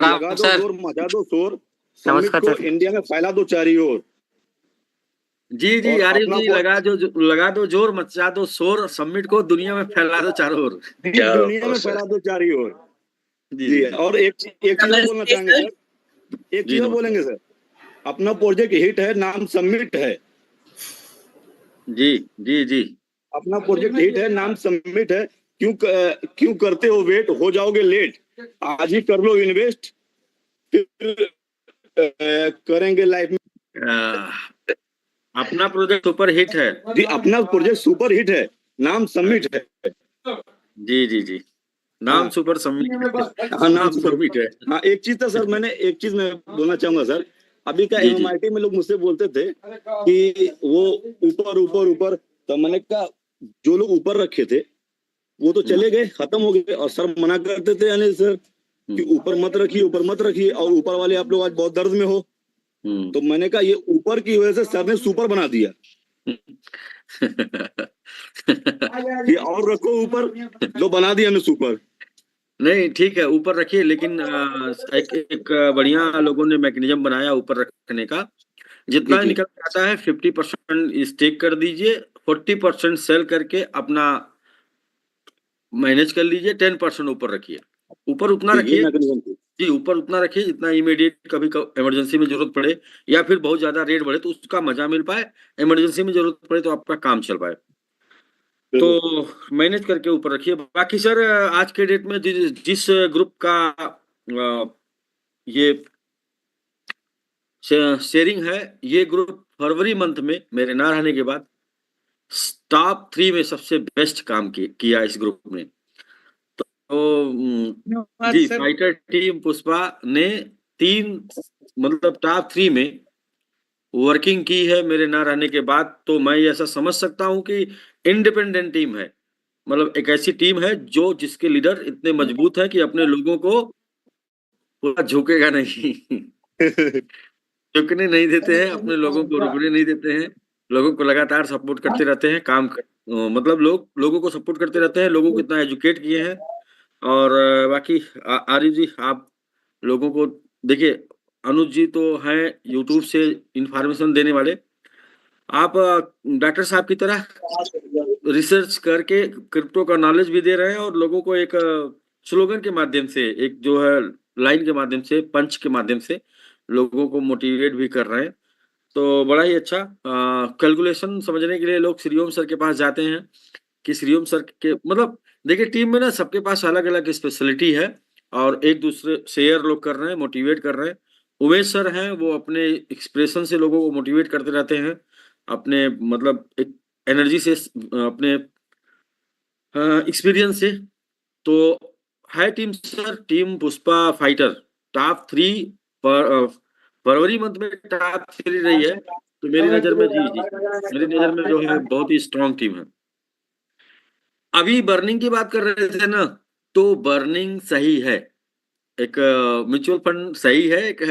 लगा दो सर। जोर, मचा दो शोर, समिट नमस्कार को सर। इंडिया में फैला दो चारी ओर। जी जी और आरिफ अपना जी, लगा दो जोर, मचा दो शोर, समिट को दुनिया में फैला दो चारों ओर। दुनिया में फैला दो चारी ओर। जी जी, जी। और एक चीज और बोलना चाहेंगे सर, एक जी चीज और नमस्कार। बोलेंगे सर। अपना प्रोजेक्ट हिट है, नाम सबमिट है। जी जी जी। अपना प्रोजेक्ट हिट है, नाम सबमिट है। क्यों करते हो वेट, हो जाओगे लेट। आज ही कर लो इन्वेस्ट, फिर करेंगे लाइफ में। अपना प्रोजेक्ट सुपर हिट है। जी, अपना प्रोजेक्ट सुपर हिट है, नाम सबमिट है। जी जी जी। नाम हाँ सुपर सबमिट। हाँ, नाम नाम सुपर। सबमिट है। हाँ, एक चीज था सर, एक चीज मैं बोलना चाहूंगा सर। अभी का जी जी। MMIT में लोग मुझसे बोलते थे कि वो ऊपर ऊपर ऊपर, तो मैंने कहा जो लोग ऊपर रखे थे वो तो चले गए, खत्म हो गए। और सर मना करते थे अनिल सर कि ऊपर मत रखिए, ऊपर मत रखिए, और ऊपर वाले आप लोग आज बहुत दर्द में हो। तो मैंने कहा ये ऊपर की वजह से सर ने सुपर बना दिया कि और रखो ऊपर, लो बना दिया हमने सुपर। नहीं ठीक है, ऊपर रखिए, लेकिन एक बढ़िया लोगों ने मैकेनिज्म बनाया ऊपर रखने का। जितना जी निकल आता है 50% स्टेक कर दीजिए, 40% सेल करके अपना मैनेज कर लीजिए, 10% ऊपर रखिए। ऊपर उतना जी, ये रखिए। मैकेनिज्म थी। जी, ऊपर उतना रखिए जितना इमीडिएट कभी इमरजेंसी में जरूरत पड़े, या फिर बहुत ज्यादा रेट बढ़े तो उसका मजा मिल पाए, इमरजेंसी में जरूरत पड़े तो आपका काम चल पाए। तो बिल्कुल। मैनेज करके ऊपर रखिए। बाकी सर, आज के डेट में जिस ग्रुप का ये शेयरिंग है, ये ग्रुप फरवरी मंथ में मेरे ना रहने के बाद टॉप 3 में सबसे बेस्ट काम किया इस ग्रुप ने। तो जी, फाइटर टीम पुष्पा ने 3 मतलब टॉप 3 में वर्किंग की है मेरे ना रहने के बाद। तो मैं ऐसा समझ सकता हूँ कि इंडिपेंडेंट टीम है, मतलब एक ऐसी टीम है जो जिसके लीडर इतने मजबूत हैं कि अपने लोगों को पूरा झुकेगा नहीं। झुकने नहीं देते हैं, अपने लोगों को रुकने नहीं देते हैं, लोगों को लगातार सपोर्ट करते रहते हैं, मतलब लोगों को सपोर्ट करते रहते हैं, लोगों को इतना एजुकेट किए हैं। और बाकी आरिफ जी, आप लोगों को देखिए, अनुज जी तो हैं यूट्यूब से इंफॉर्मेशन देने वाले। आप डॉक्टर साहब की तरह रिसर्च करके क्रिप्टो का नॉलेज भी दे रहे हैं, और लोगों को एक स्लोगन के माध्यम से, एक जो है लाइन के माध्यम से, पंच के माध्यम से लोगों को मोटिवेट भी कर रहे हैं। तो बड़ा ही अच्छा। कैलकुलेशन समझने के लिए लोग श्रीओम सर के पास जाते हैं कि श्रीओम सर के मतलब, देखिए टीम में ना सबके पास अलग अलग स्पेशलिटी है, और एक दूसरे शेयर लोग कर रहे हैं, मोटिवेट कर रहे हैं। उमेश सर हैं, वो अपने एक्सप्रेशन से लोगों को मोटिवेट करते रहते हैं, अपने मतलब एक एनर्जी से, अपने एक्सपीरियंस से। तो है team sir, team Pushpa fighter top 3 पर फरवरी मंथ में टॉप 3 रही है। तो मेरी नजर में, जी जी, मेरी नजर में जो है बहुत ही स्ट्रांग टीम है। अभी बर्निंग की बात कर रहे थे ना, तो बर्निंग सही है, एक म्यूचुअल फंड सही है, एक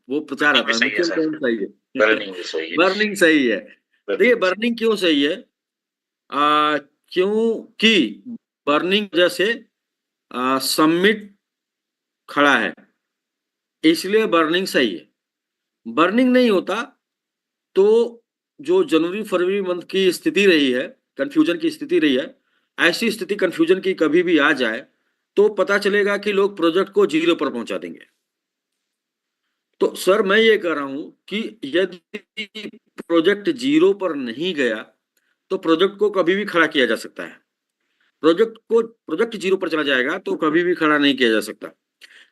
वो प्रचार आता है म्यूचुअल फंड सही है। बर्निंग भी सही है। बर्निंग सही है। देखिए बर्निंग क्यों सही है, क्योंकि बर्निंग वजह से सबमिट खड़ा है, इसलिए बर्निंग सही है। बर्निंग नहीं होता तो जो जनवरी फरवरी मंथ की स्थिति रही है, कंफ्यूजन की स्थिति रही है, ऐसी स्थिति कंफ्यूजन की कभी भी आ जाए तो पता चलेगा कि लोग प्रोजेक्ट को जीरो पर पहुंचा देंगे। तो सर मैं ये कह रहा हूं कि यदि प्रोजेक्ट जीरो पर नहीं गया तो प्रोजेक्ट को कभी भी खड़ा किया जा सकता है। प्रोजेक्ट जीरो पर चला जाएगा तो कभी भी खड़ा नहीं किया जा सकता।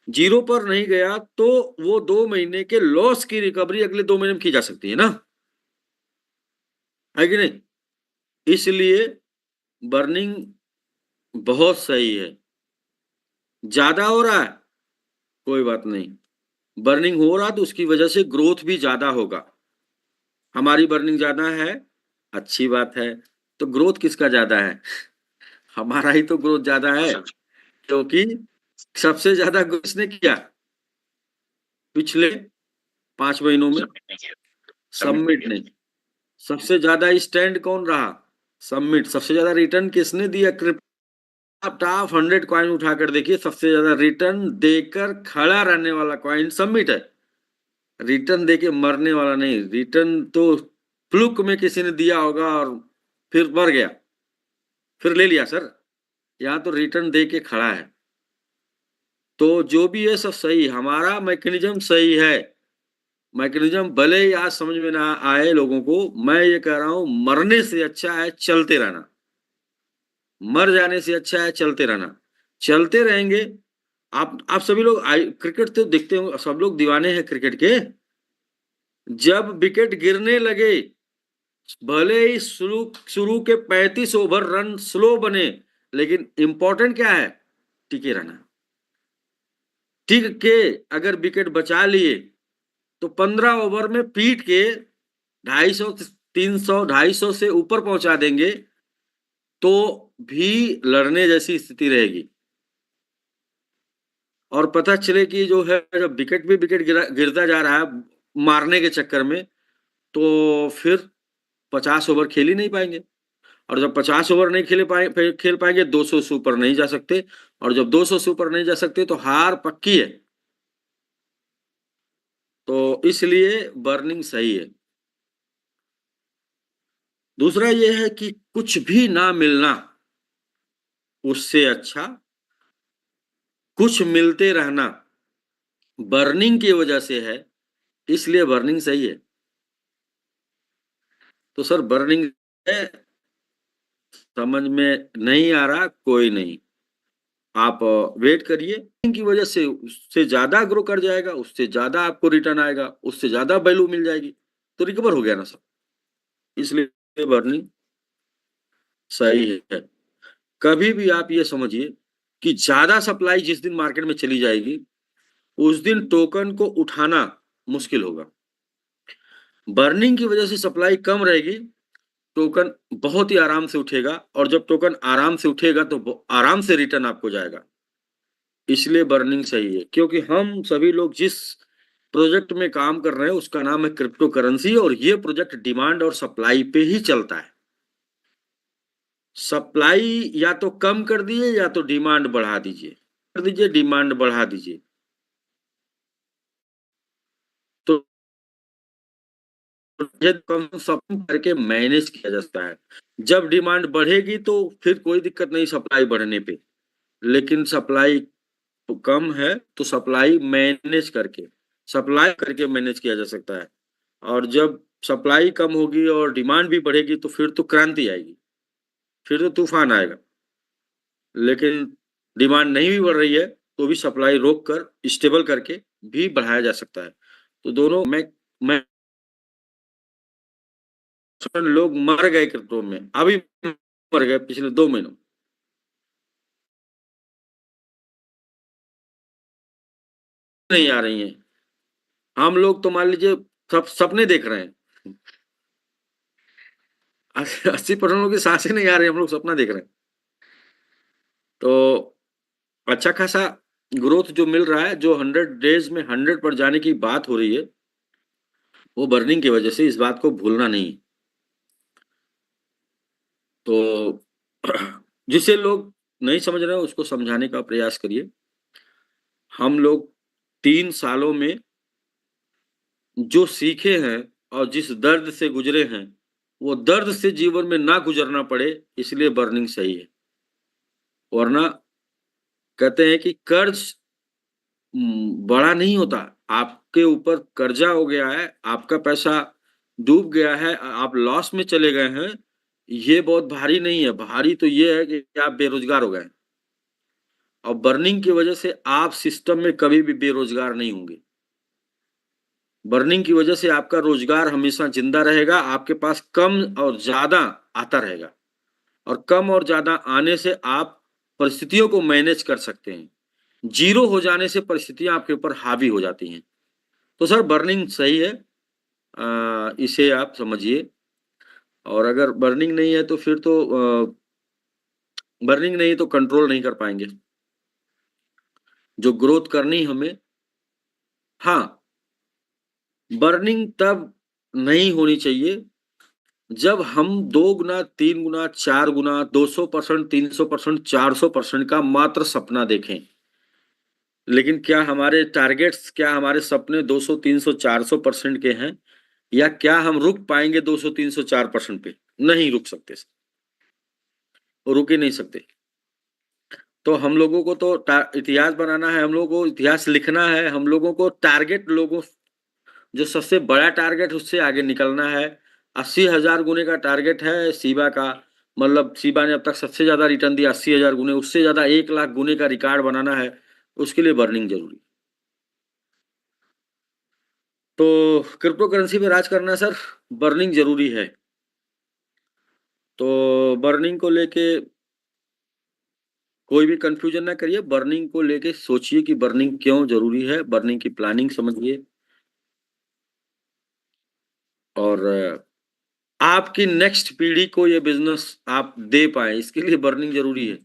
जीरो पर नहीं गया तो वो 2 महीने के लॉस की रिकवरी अगले 2 महीने में की जा सकती है ना, है कि नहीं? इसलिए बर्निंग बहुत सही है। ज्यादा हो रहा है, कोई बात नहीं, बर्निंग हो रहा तो उसकी वजह से ग्रोथ भी ज्यादा होगा। हमारी बर्निंग ज्यादा है, अच्छी बात है। तो ग्रोथ किसका ज्यादा है? हमारा ही तो ग्रोथ ज्यादा है, क्योंकि सबसे ज्यादा ग्रोथ किसने किया पिछले 5 महीनों में? सबमिट ने। सबसे ज्यादा स्टैंड कौन रहा? सबमिट। सबसे ज्यादा रिटर्न किसने दिया क्रिप्टो आप टॉप 100 कॉइन उठाकर देखिए, सबसे ज्यादा रिटर्न देकर खड़ा रहने वाला कॉइन सबमिट है। रिटर्न देके मरने वाला नहीं। रिटर्न तो फ्लुक में किसी ने दिया होगा और फिर मर गया, फिर ले लिया सर। यहाँ तो रिटर्न दे के खड़ा है। तो जो भी है सब सही, हमारा मैकेनिज्म सही है। मैकेनिज्म भले ही आज समझ में ना आए लोगों को, मैं ये कह रहा हूं मरने से अच्छा है चलते रहना। मर जाने से अच्छा है चलते रहना। चलते रहेंगे। आप सभी लोग क्रिकेट तो देखते हो, सब लोग दीवाने हैं क्रिकेट के। जब विकेट गिरने लगे, भले ही शुरू शुरू के 35 ओवर रन स्लो बने, लेकिन इंपॉर्टेंट क्या है? टिके रहना। टिक के अगर विकेट बचा लिए तो 15 ओवर में पीट के 250, 300, 250 से ऊपर पहुंचा देंगे तो भी लड़ने जैसी स्थिति रहेगी। और पता चले कि जो है जब विकेट गिरता जा रहा है मारने के चक्कर में, तो फिर 50 ओवर खेल ही नहीं पाएंगे। और जब 50 ओवर नहीं खेल पाएंगे 200 से ऊपर नहीं जा सकते। और जब 200 से ऊपर नहीं जा सकते तो हार पक्की है। तो इसलिए बर्निंग सही है। दूसरा यह है कि कुछ भी ना मिलना, उससे अच्छा कुछ मिलते रहना। बर्निंग की वजह से है, इसलिए बर्निंग सही है। तो सर बर्निंग है, समझ में नहीं आ रहा कोई नहीं, आप वेट करिए। की वजह से उससे ज्यादा ग्रो कर जाएगा, उससे ज्यादा आपको रिटर्न आएगा, उससे ज्यादा वैल्यू मिल जाएगी, तो रिकवर हो गया ना सब। इसलिए बर्निंग सही है। कभी भी आप ये समझिए कि ज्यादा सप्लाई जिस दिन मार्केट में चली जाएगी उस दिन टोकन को उठाना मुश्किल होगा। बर्निंग की वजह से सप्लाई कम रहेगी, टोकन बहुत ही आराम से उठेगा। और जब टोकन आराम से उठेगा तो आराम से रिटर्न आपको जाएगा। इसलिए बर्निंग सही है। क्योंकि हम सभी लोग जिस प्रोजेक्ट में काम कर रहे हैं उसका नाम है क्रिप्टो करेंसी, और ये प्रोजेक्ट डिमांड और सप्लाई पे ही चलता है। सप्लाई या तो कम कर दिए या तो डिमांड बढ़ा दीजिए, कर दीजिए डिमांड बढ़ा दीजिए, तो कम सब करके मैनेज किया जाता है। जब डिमांड बढ़ेगी तो फिर कोई दिक्कत नहीं सप्लाई बढ़ने पे, लेकिन सप्लाई कम है तो सप्लाई करके मैनेज किया जा सकता है। और जब सप्लाई कम होगी और डिमांड भी बढ़ेगी तो फिर तो क्रांति आएगी, फिर तो तूफान आएगा। लेकिन डिमांड नहीं भी बढ़ रही है तो भी सप्लाई रोक कर स्टेबल करके भी बढ़ाया जा सकता है। तो दोनों मैं लोग मर गए क्रिप्टो में, अभी मर गए पिछले 2 महीनों, नहीं आ रही हैं। हम लोग तो मान लीजिए सब सपने देख रहे हैं। 80% लोगों की सांसें नहीं आ रही, हम लोग सपना देख रहे हैं। तो अच्छा खासा ग्रोथ जो मिल रहा है, जो 100 डेज में 100 पर जाने की बात हो रही है, वो बर्निंग की वजह से, इस बात को भूलना नहीं। तो जिसे लोग नहीं समझ रहे हैं उसको समझाने का प्रयास करिए। हम लोग 3 सालों में जो सीखे हैं और जिस दर्द से गुजरे हैं, वो दर्द से जीवन में ना गुजरना पड़े, इसलिए बर्निंग सही है। वरना कहते हैं कि कर्ज बड़ा नहीं होता। आपके ऊपर कर्जा हो गया है, आपका पैसा डूब गया है, आप लॉस में चले गए हैं, ये बहुत भारी नहीं है। भारी तो ये है कि आप बेरोजगार हो गए हैं। और बर्निंग की वजह से आप सिस्टम में कभी भी बेरोजगार नहीं होंगे। बर्निंग की वजह से आपका रोजगार हमेशा जिंदा रहेगा, आपके पास कम और ज्यादा आता रहेगा। और कम और ज्यादा आने से आप परिस्थितियों को मैनेज कर सकते हैं। जीरो हो जाने से परिस्थितियां आपके ऊपर हावी हो जाती हैं। तो सर बर्निंग सही है, इसे आप समझिए। और अगर बर्निंग नहीं है तो फिर तो बर्निंग नहीं तो कंट्रोल नहीं कर पाएंगे जो ग्रोथ करनी हमें। हाँ, बर्निंग तब नहीं होनी चाहिए जब हम 2 गुना, 3 गुना, 4 गुना, 200%, 300%, 400% का मात्र सपना देखें, लेकिन क्या हमारे टारगेट्स, क्या हमारे सपने 200, 300, 400% के हैं, या क्या हम रुक पाएंगे 200, 300, 4% पे? नहीं रुक सकते, रुक ही नहीं सकते। तो हम लोगों को तो इतिहास बनाना है, हम लोगों को इतिहास लिखना है, हम लोगों को टारगेट, लोगों जो सबसे बड़ा टारगेट उससे आगे निकलना है। 80,000 गुने का टारगेट है शिबा का, मतलब शिबा ने अब तक सबसे ज्यादा रिटर्न दिया 80,000 गुने, उससे ज्यादा 1 लाख गुने का रिकॉर्ड बनाना है, उसके लिए बर्निंग जरूरी। तो क्रिप्टो करेंसी पे राज करना है सर, बर्निंग जरूरी है। तो बर्निंग को लेके कोई भी कंफ्यूजन ना करिए, बर्निंग को लेके सोचिए कि बर्निंग क्यों जरूरी है, बर्निंग की प्लानिंग समझिए, और आपकी नेक्स्ट पीढ़ी को ये बिजनेस आप दे पाए, इसके लिए बर्निंग जरूरी है।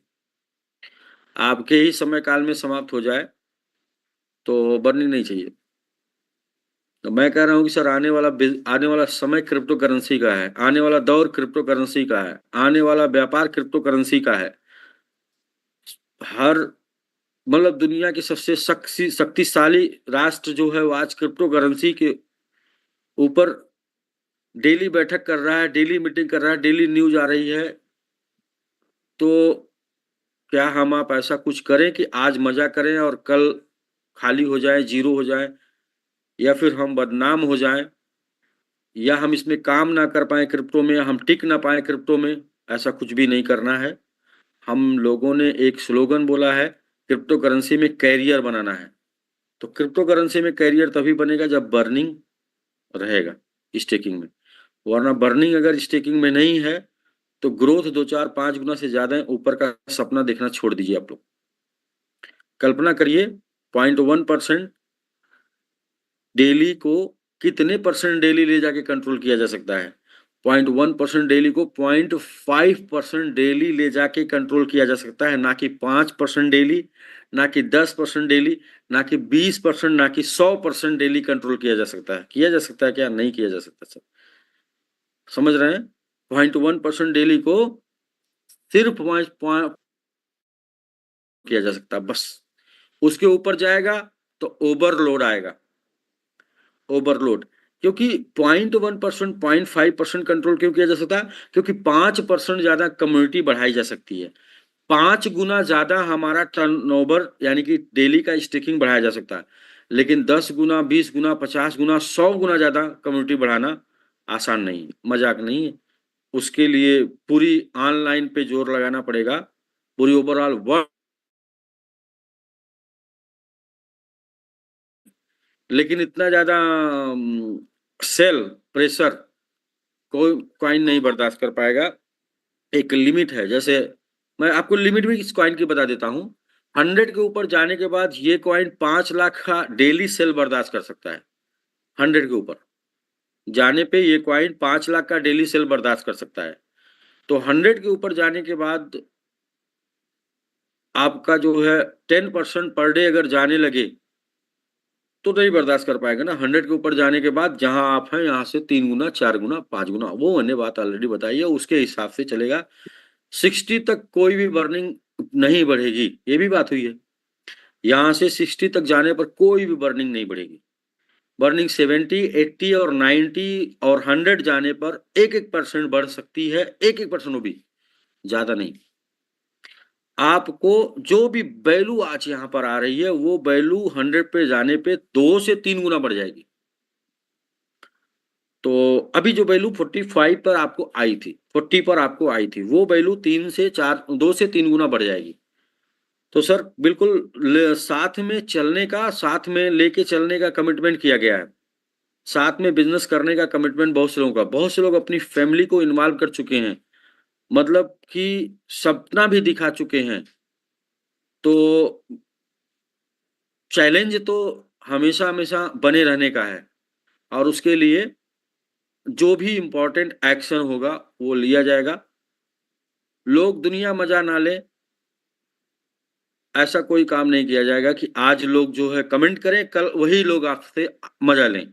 आपके ही समय काल में समाप्त हो जाए तो बर्निंग नहीं चाहिए। तो मैं कह रहा हूँ कि सर आने वाला समय क्रिप्टो करेंसी का है, आने वाला दौर क्रिप्टो करेंसी का है, आने वाला व्यापार क्रिप्टो करेंसी का है। हर मतलब दुनिया की सबसे शक्तिशाली राष्ट्र जो है वो आज क्रिप्टो करेंसी के ऊपर डेली बैठक कर रहा है, डेली मीटिंग कर रहा है, डेली न्यूज आ रही है। तो क्या हम आप ऐसा कुछ करें कि आज मजा करें और कल खाली हो जाए, जीरो हो जाए, या फिर हम बदनाम हो जाएं, या हम इसमें काम ना कर पाए क्रिप्टो में, या हम टिक ना पाए क्रिप्टो में? ऐसा कुछ भी नहीं करना है। हम लोगों ने एक स्लोगन बोला है, क्रिप्टो करेंसी में कैरियर बनाना है। तो क्रिप्टो करेंसी में कैरियर तभी बनेगा जब बर्निंग रहेगा स्टेकिंग में, वरना बर्निंग अगर स्टेकिंग में नहीं है तो ग्रोथ 2, 4, 5 गुना से ज्यादा है, ऊपर का सपना देखना छोड़ दीजिए आप लोग। कल्पना करिए 0.1% डेली को कितने परसेंट डेली ले जाके कंट्रोल किया जा सकता है? 0.1% डेली को 0.5% डेली ले जाके कंट्रोल किया जा सकता है, ना कि 5% डेली, ना कि 10% डेली, ना कि 20%, ना कि 100% डेली कंट्रोल किया जा सकता है। किया जा सकता है क्या? नहीं किया जा सकता सर। समझ रहे हैं? 0.1% डेली को सिर्फ किया जा सकता है बस। उसके ऊपर जाएगा तो ओवरलोड आएगा, ओवरलोड। क्योंकि 0.1%, 0.5% कंट्रोल क्यों किया जा सकता है? क्योंकि 5% ज्यादा कम्युनिटी बढ़ाई जा सकती है, 5 गुना ज्यादा हमारा टर्नओवर यानी कि डेली का स्टेकिंग बढ़ाया जा सकता है। लेकिन 10 गुना, 20 गुना, 50 गुना, 100 गुना ज्यादा कम्युनिटी बढ़ाना आसान नहीं है, मजाक नहीं है। उसके लिए पूरी ऑनलाइन पे जोर लगाना पड़ेगा, पूरी ओवरऑल वर्क। लेकिन इतना ज्यादा सेल प्रेशर कोई कॉइन नहीं बर्दाश्त कर पाएगा। एक लिमिट है, जैसे मैं आपको लिमिट भी इस कॉइन की बता देता हूँ। 100 के ऊपर जाने के बाद ये कॉइन 5 लाख का डेली सेल बर्दाश्त कर सकता है। 100 के ऊपर जाने पे ये कॉइन 5 लाख का डेली सेल बर्दाश्त कर सकता है। तो 100 के ऊपर जाने के बाद आपका जो है 10% पर डे अगर जाने लगे तो नहीं बर्दाश्त कर पाएगा ना। 100 के ऊपर जाने के बाद जहां आप हैं यहाँ से 3 गुना, 4 गुना, 5 गुना, वो मैंने बात ऑलरेडी बताई है, उसके हिसाब से चलेगा। 60 तक कोई भी बर्निंग नहीं बढ़ेगी, ये भी बात हुई है। यहाँ से 60 तक जाने पर कोई भी बर्निंग नहीं बढ़ेगी। बर्निंग 70, 80 और 90 और 100 जाने पर 1-1% बढ़ सकती है, 1-1%, वो भी ज्यादा नहीं। आपको जो भी वैल्यू आज यहाँ पर आ रही है वो वैल्यू 100 पे जाने पे 2 से 3 गुना बढ़ जाएगी। तो अभी जो वैल्यू 45 पर आपको आई थी, 40 पर आपको आई थी, वो वैल्यू 3 से 4, 2 से 3 गुना बढ़ जाएगी। तो सर बिल्कुल साथ में चलने का, साथ में लेके चलने का कमिटमेंट किया गया है। साथ में बिजनेस करने का कमिटमेंट बहुत से लोगों का, बहुत से लोग अपनी फैमिली को इन्वॉल्व कर चुके हैं, मतलब कि सपना भी दिखा चुके हैं। तो चैलेंज तो हमेशा हमेशा बने रहने का है, और उसके लिए जो भी इम्पोर्टेंट एक्शन होगा वो लिया जाएगा। लोग दुनिया मजा ना ले, ऐसा कोई काम नहीं किया जाएगा कि आज लोग जो है कमेंट करें, कल वही लोग आपसे मजा लें।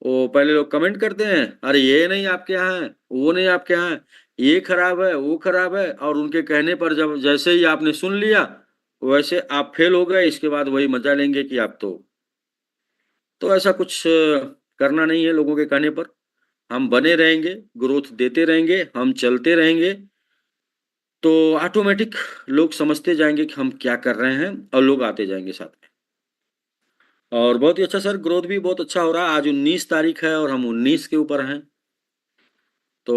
वो पहले लोग कमेंट करते हैं, अरे ये नहीं आपके यहाँ है, वो नहीं आपके यहाँ है, ये खराब है, वो खराब है, और उनके कहने पर जब जैसे ही आपने सुन लिया वैसे आप फेल हो गए। इसके बाद वही मजा लेंगे कि आप तो ऐसा कुछ करना नहीं है लोगों के कहने पर। हम बने रहेंगे, ग्रोथ देते रहेंगे, हम चलते रहेंगे, तो ऑटोमेटिक लोग समझते जाएंगे कि हम क्या कर रहे हैं और लोग आते जाएंगे साथ में। और बहुत ही अच्छा सर, ग्रोथ भी बहुत अच्छा हो रहा है। आज 19 तारीख है और हम 19 के ऊपर हैं। तो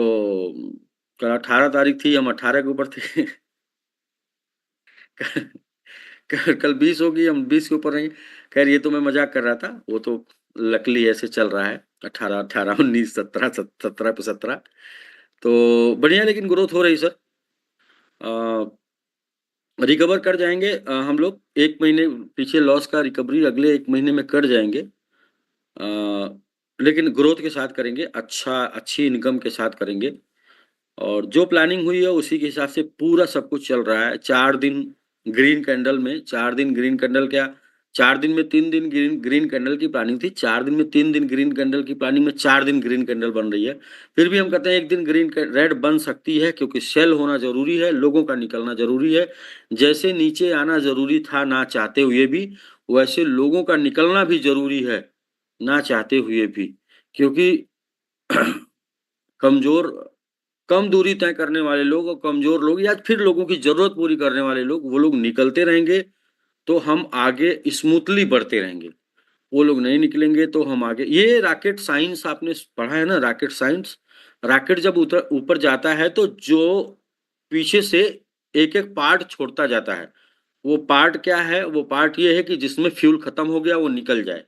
कल 18 तारीख थी, हम 18 के ऊपर थे। कल 20 होगी, हम 20 के ऊपर रहेंगे। खैर ये तो मैं मजाक कर रहा था, वो तो लकली ऐसे चल रहा है। 18 18 19 17 17 पे 17 तो बढ़िया, लेकिन ग्रोथ हो रही सर। रिकवर कर जाएंगे हम लोग। 1 महीने पीछे लॉस का रिकवरी अगले 1 महीने में कर जाएंगे। लेकिन ग्रोथ के साथ करेंगे, अच्छी इनकम के साथ करेंगे। और जो प्लानिंग हुई है उसी के हिसाब से पूरा सब कुछ चल रहा है। 4 दिन ग्रीन कैंडल में, 4 दिन ग्रीन कैंडल क्या, 4 दिन में 3 दिन ग्रीन ग्रीन कैंडल की प्लानिंग थी। 4 दिन में 3 दिन ग्रीन कैंडल की प्लानिंग में 4 दिन ग्रीन कैंडल बन रही है। फिर भी हम कहते हैं 1 दिन ग्रीन रेड बन सकती है, क्योंकि सेल होना ज़रूरी है, लोगों का निकलना ज़रूरी है। जैसे नीचे आना ज़रूरी था ना चाहते हुए भी, वैसे लोगों का निकलना भी ज़रूरी है, ना चाहते हुए भी। क्योंकि कमज़ोर कम दूरी तय करने वाले लोग और कमज़ोर लोग या फिर लोगों की ज़रूरत पूरी करने वाले लोग, वो लोग निकलते रहेंगे तो हम आगे स्मूथली बढ़ते रहेंगे। वो लोग नहीं निकलेंगे तो हम आगे, ये रॉकेट साइंस आपने पढ़ा है ना, रॉकेट साइंस। रॉकेट जब ऊपर जाता है तो जो पीछे से एक-एक पार्ट छोड़ता जाता है। वो पार्ट क्या है? वो पार्ट ये है कि जिसमें फ्यूल खत्म हो गया वो निकल जाए।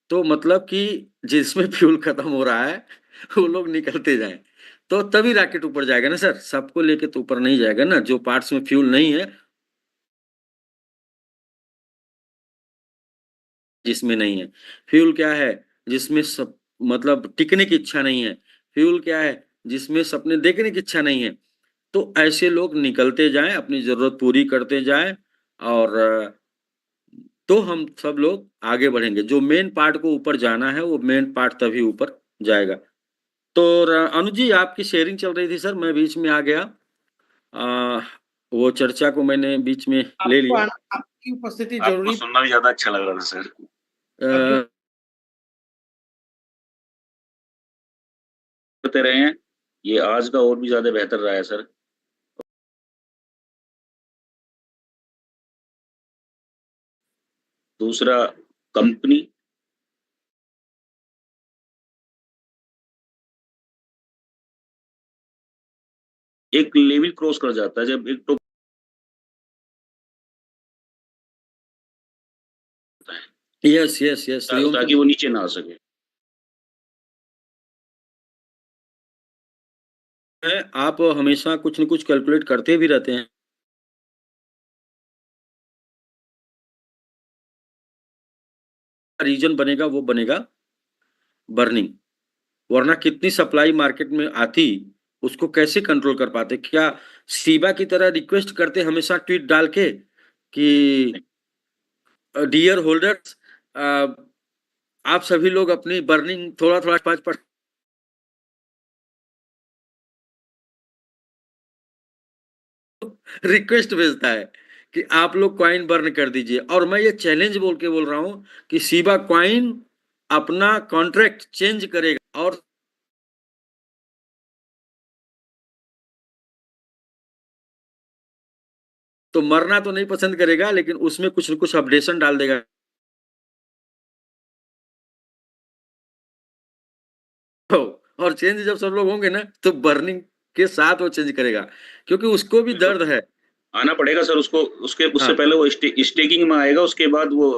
तो मतलब कि जिसमें फ्यूल खत्म हो रहा है वो लोग निकलते जाएँ। तो तभी रॉकेट ऊपर जाएगा ना सर, सबको लेके तो ऊपर नहीं जाएगा ना। जो पार्ट्स में फ्यूल नहीं है, जिसमें नहीं है। फ्यूल क्या है? जिसमें सब मतलब टिकने की इच्छा नहीं है। फ्यूल क्या है? जिसमें सपने देखने की इच्छा नहीं है। तो ऐसे लोग निकलते जाएँ, अपनी ज़रूरत पूरी करते जाएँ, और तो हम सब लोग आगे बढ़ेंगे। जो मेन पार्ट को ऊपर जाना है, वो मेन पार्ट तभी ऊपर जाएगा। तो अनुज जी, आपकी शेयरिंग चल रही थी सर, मैं बीच में आ गया। अ, वो चर्चा को मैंने बीच में ले आपको लिया। आपकी उपस्थिति आपको जरूरी सुनना भी ज्यादा अच्छा लग रहा था सर। अ, करते रहे हैं, ये आज का और भी ज्यादा बेहतर रहा है सर। दूसरा, कंपनी एक लेवल क्रॉस कर जाता है जब एक तो यस यस यस, ताकि वो नीचे ना आ सके। आप हमेशा कुछ न कुछ कैलकुलेट करते भी रहते हैं। रीजन बनेगा वो बनेगा बर्निंग, वरना कितनी सप्लाई मार्केट में आती, उसको कैसे कंट्रोल कर पाते? क्या शिबा की तरह रिक्वेस्ट करते हमेशा ट्वीट डाल के कि डियर होल्डर्स, आप सभी लोग अपनी बर्निंग थोड़ा-थोड़ा 5% रिक्वेस्ट भेजता है कि आप लोग कॉइन बर्न कर दीजिए। और मैं ये चैलेंज बोल के बोल रहा हूँ कि शिबा कॉइन अपना कॉन्ट्रैक्ट चेंज करेगा, और तो मरना तो नहीं पसंद करेगा, लेकिन उसमें कुछ न कुछ अपडेशन डाल देगा। और चेंज जब सब लोग होंगे ना, तो बर्निंग के साथ वो चेंज करेगा, क्योंकि उसको भी दर्द है। आना पड़ेगा सर उसको, उससे हाँ, पहले वो स्टेकिंग में आएगा, उसके बाद वो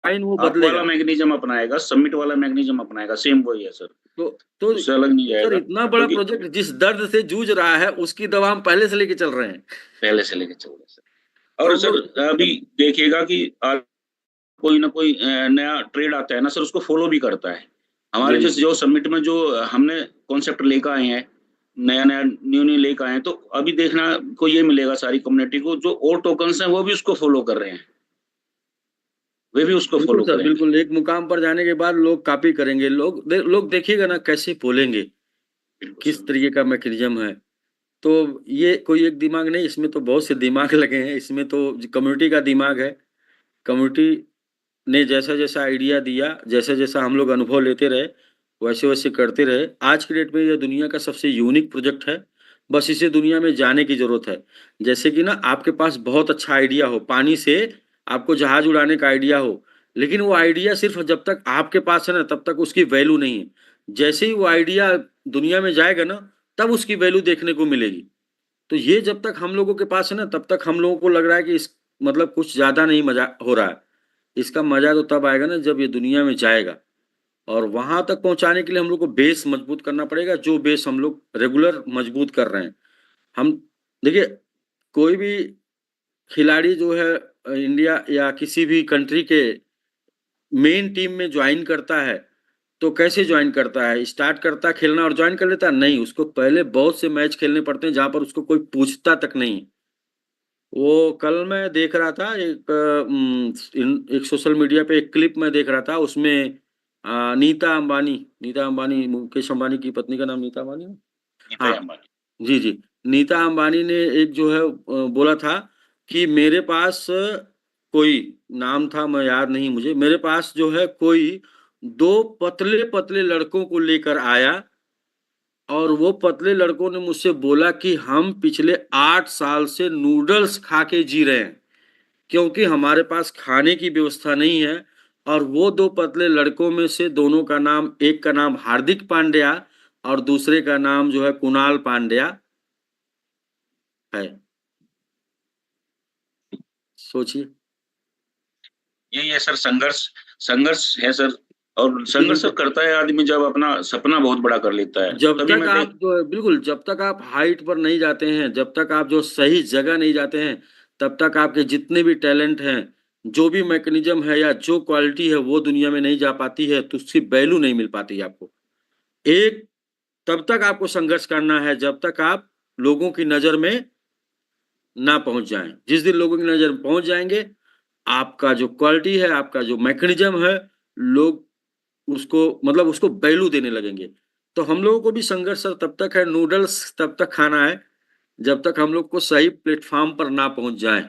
कॉइन वो आप वाला बदलेगा। मैकेनिज्म अपनाएगा, सबमिट वाला मैकेनिज्म अपनाएगा। सेम वही है सर, तो उससे अलग नहीं सर, जाएगा। इतना बड़ा क्योंकि प्रोजेक्ट जिस दर्द से जूझ रहा है, उसकी दवा हम पहले से लेके चल रहे हैं। पहले से लेके चल रहे हैं सर। तो और हम सर लोग अभी देखिएगा कि कोई ना कोई नया ट्रेड आता है ना सर, उसको फॉलो भी करता है। हमारे जी, जो समिट में जो हमने कॉन्सेप्ट लेकर आए हैं, नया नया न्यू न्यू लेकर आए हैं, तो अभी देखना को ये मिलेगा सारी कम्युनिटी को, जो और टोकन्स हैं वो भी उसको फॉलो कर रहे हैं। वे भी उसको बिल्कुल फॉलो सर, करें। बिल्कुल। एक मुकाम पर जाने के बाद लोग कॉपी करेंगे, लोग देखिएगा ना कैसे बोलेंगे, बिल्कुल किस सर। तरीके का मैकेनिज्म है। तो ये कोई एक दिमाग नहीं, इसमें तो बहुत से दिमाग लगे हैं। इसमें तो कम्युनिटी का दिमाग है। कम्युनिटी ने जैसा-जैसा आइडिया दिया, जैसा-जैसा हम लोग अनुभव लेते रहे, वैसे-वैसे करते रहे। आज की डेट में ये दुनिया का सबसे यूनिक प्रोजेक्ट है। बस इसे दुनिया में जाने की ज़रूरत है। जैसे कि ना आपके पास बहुत अच्छा आइडिया हो, पानी से आपको जहाज उड़ाने का आइडिया हो, लेकिन वो आइडिया सिर्फ़ जब तक आपके पास है ना, तब तक उसकी वैल्यू नहीं है। जैसे ही वो आइडिया दुनिया में जाएगा ना, तब उसकी वैल्यू देखने को मिलेगी। तो ये जब तक हम लोगों के पास है ना, तब तक हम लोगों को लग रहा है कि इस मतलब कुछ ज़्यादा नहीं मज़ा हो रहा है। इसका मज़ा तो तब आएगा ना जब ये दुनिया में जाएगा, और वहाँ तक पहुँचाने के लिए हम लोग को बेस मजबूत करना पड़ेगा, जो बेस हम लोग रेगुलर मजबूत कर रहे हैं। हम देखिए, कोई भी खिलाड़ी जो है इंडिया या किसी भी कंट्री के मेन टीम में जॉइन करता है, तो कैसे जॉइन करता है? स्टार्ट करता है खेलना और जॉइन कर लेता है? नहीं, उसको पहले बहुत से मैच खेलने पड़ते हैं, जहाँ पर उसको कोई पूछता तक नहीं। वो कल मैं देख रहा था एक सोशल मीडिया पे एक क्लिप मैं देख रहा था, उसमें नीता अंबानी, मुकेश अंबानी की पत्नी का नाम नीता अंबानी है? नीता हाँ, अंबानी। जी, जी। नीता अंबानी ने एक जो है बोला था कि मेरे पास कोई नाम था, मैं याद नहीं मुझे, मेरे पास जो है कोई 2 पतले-पतले लड़कों को लेकर आया, और वो पतले लड़कों ने मुझसे बोला कि हम पिछले 8 साल से नूडल्स खा के जी रहे हैं, क्योंकि हमारे पास खाने की व्यवस्था नहीं है। और वो 2 पतले लड़कों में से दोनों का नाम, एक का नाम हार्दिक पांड्या और दूसरे का नाम जो है कुणाल पांड्या है। सोचिए। यही है सर, संघर्ष। संघर्ष है सर। और संघर्ष बिल्कुल। करता है आदमी जब अपना सपना बहुत बड़ा कर लेता है, जब तभी तक मैं आप जो है बिल्कुल, जब तक आप हाइट पर नहीं जाते हैं, जब तक आप जो सही जगह नहीं जाते हैं, तब तक आपके जितने भी टैलेंट हैं, जो भी मैकेनिज़्म है या जो क्वालिटी है, वो दुनिया में नहीं जा पाती है, तो उसकी वैल्यू नहीं मिल पाती है आपको। एक तब तक आपको संघर्ष करना है जब तक आप लोगों की नज़र में ना पहुँच जाएँ। जिस दिन लोगों की नज़र में पहुँच जाएँगे, आपका जो क्वालिटी है, आपका जो मैकेनिज़्म है, लोग उसको मतलब उसको वैल्यू देने लगेंगे। तो हम लोगों को भी संघर्ष सर तब तक है, नूडल्स तब तक खाना है, जब तक हम लोग को सही प्लेटफ़ॉर्म पर ना पहुँच जाएँ।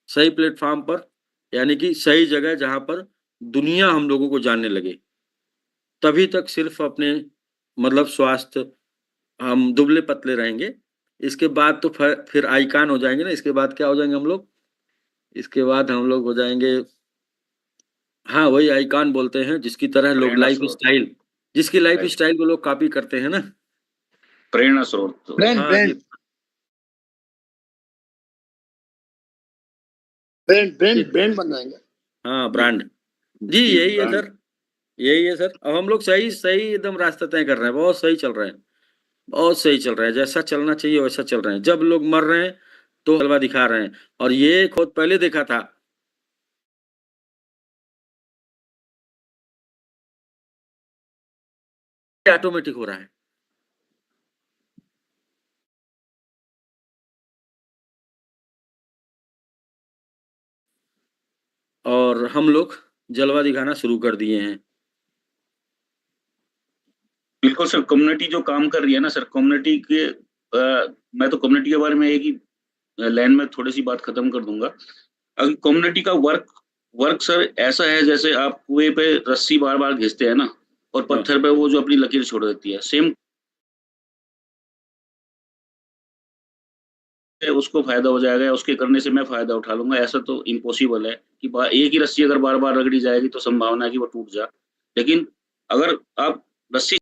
सही प्लेटफ़ॉर्म पर, यानी कि सही जगह जहाँ पर दुनिया हम लोगों को जानने लगे। तभी तक सिर्फ़ अपने मतलब स्वास्थ्य हम दुबले-पतले रहेंगे। इसके बाद तो फिर आइकॉन हो जाएँगे ना, इसके बाद क्या हो जाएँगे हम लोग? इसके बाद हम लोग हो जाएँगे, हाँ, वही आइकॉन बोलते हैं जिसकी तरह लोग प्रेरणा स्रोत। जिसकी राइट। लाइफ़स्टाइल को लोग कॉपी करते हैं ना। प्रेरणा स्रोत। ब्रांड हाँ जी, ब्रांड ब्रांड जी। ब्रांड ब्रांड बन जाएंगे। हाँ, जी ब्रांड। जी, जी यही है ब्रांड। सर, यही है सर। अब हम लोग सही सही एकदम रास्ता तय कर रहे हैं, बहुत सही चल रहे हैं, बहुत सही चल रहा है। जैसा चलना चाहिए वैसा चल रहे हैं। जब लोग मर रहे हैं, तो जलवा दिखा रहे हैं, और ये खुद पहले देखा था। ऑटोमेटिक हो रहा है। और हम लोग जलवा दिखाना शुरू कर दिए हैं। बिल्कुल सर, कम्युनिटी जो काम कर रही है ना सर, कम्युनिटी के मैं तो कम्युनिटी के बारे में एक ही लाइन में थोड़ी सी बात खत्म कर दूंगा। अगर कम्युनिटी का वर्क वर्क सर ऐसा है जैसे आप कुएं पे रस्सी बार बार घिसते हैं ना, और हाँ, पत्थर पे वो जो अपनी लकीर छोड़ देती है, सेम उसको फायदा हो जाएगा या उसके करने से मैं फायदा उठा लूंगा, ऐसा तो इम्पॉसिबल है कि एक ही रस्सी अगर बार बार रगड़ी जाएगी तो संभावना है कि वो टूट जाए। लेकिन अगर आप रस्सी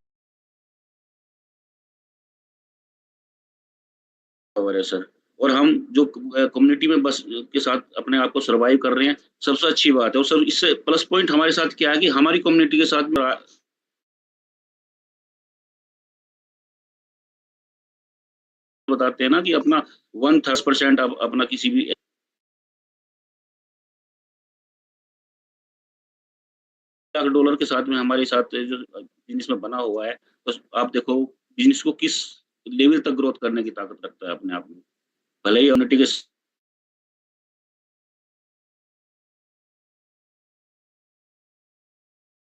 कवर है सर, और हम जो कम्युनिटी में बस के साथ अपने आप को सर्वाइव कर रहे हैं, सबसे अच्छी बात है। और सर इससे प्लस पॉइंट हमारे साथ क्या है कि हमारी कम्युनिटी के साथ में बताते हैं ना कि अपना 1/3% अपना किसी भी $1,00,000 के साथ में हमारे साथ जो बिजनेस में बना हुआ है, बस आप देखो बिजनेस को किस लेवल तक ग्रोथ करने की ताकत रखता है अपने आप में। भले ही कम्युनिटी के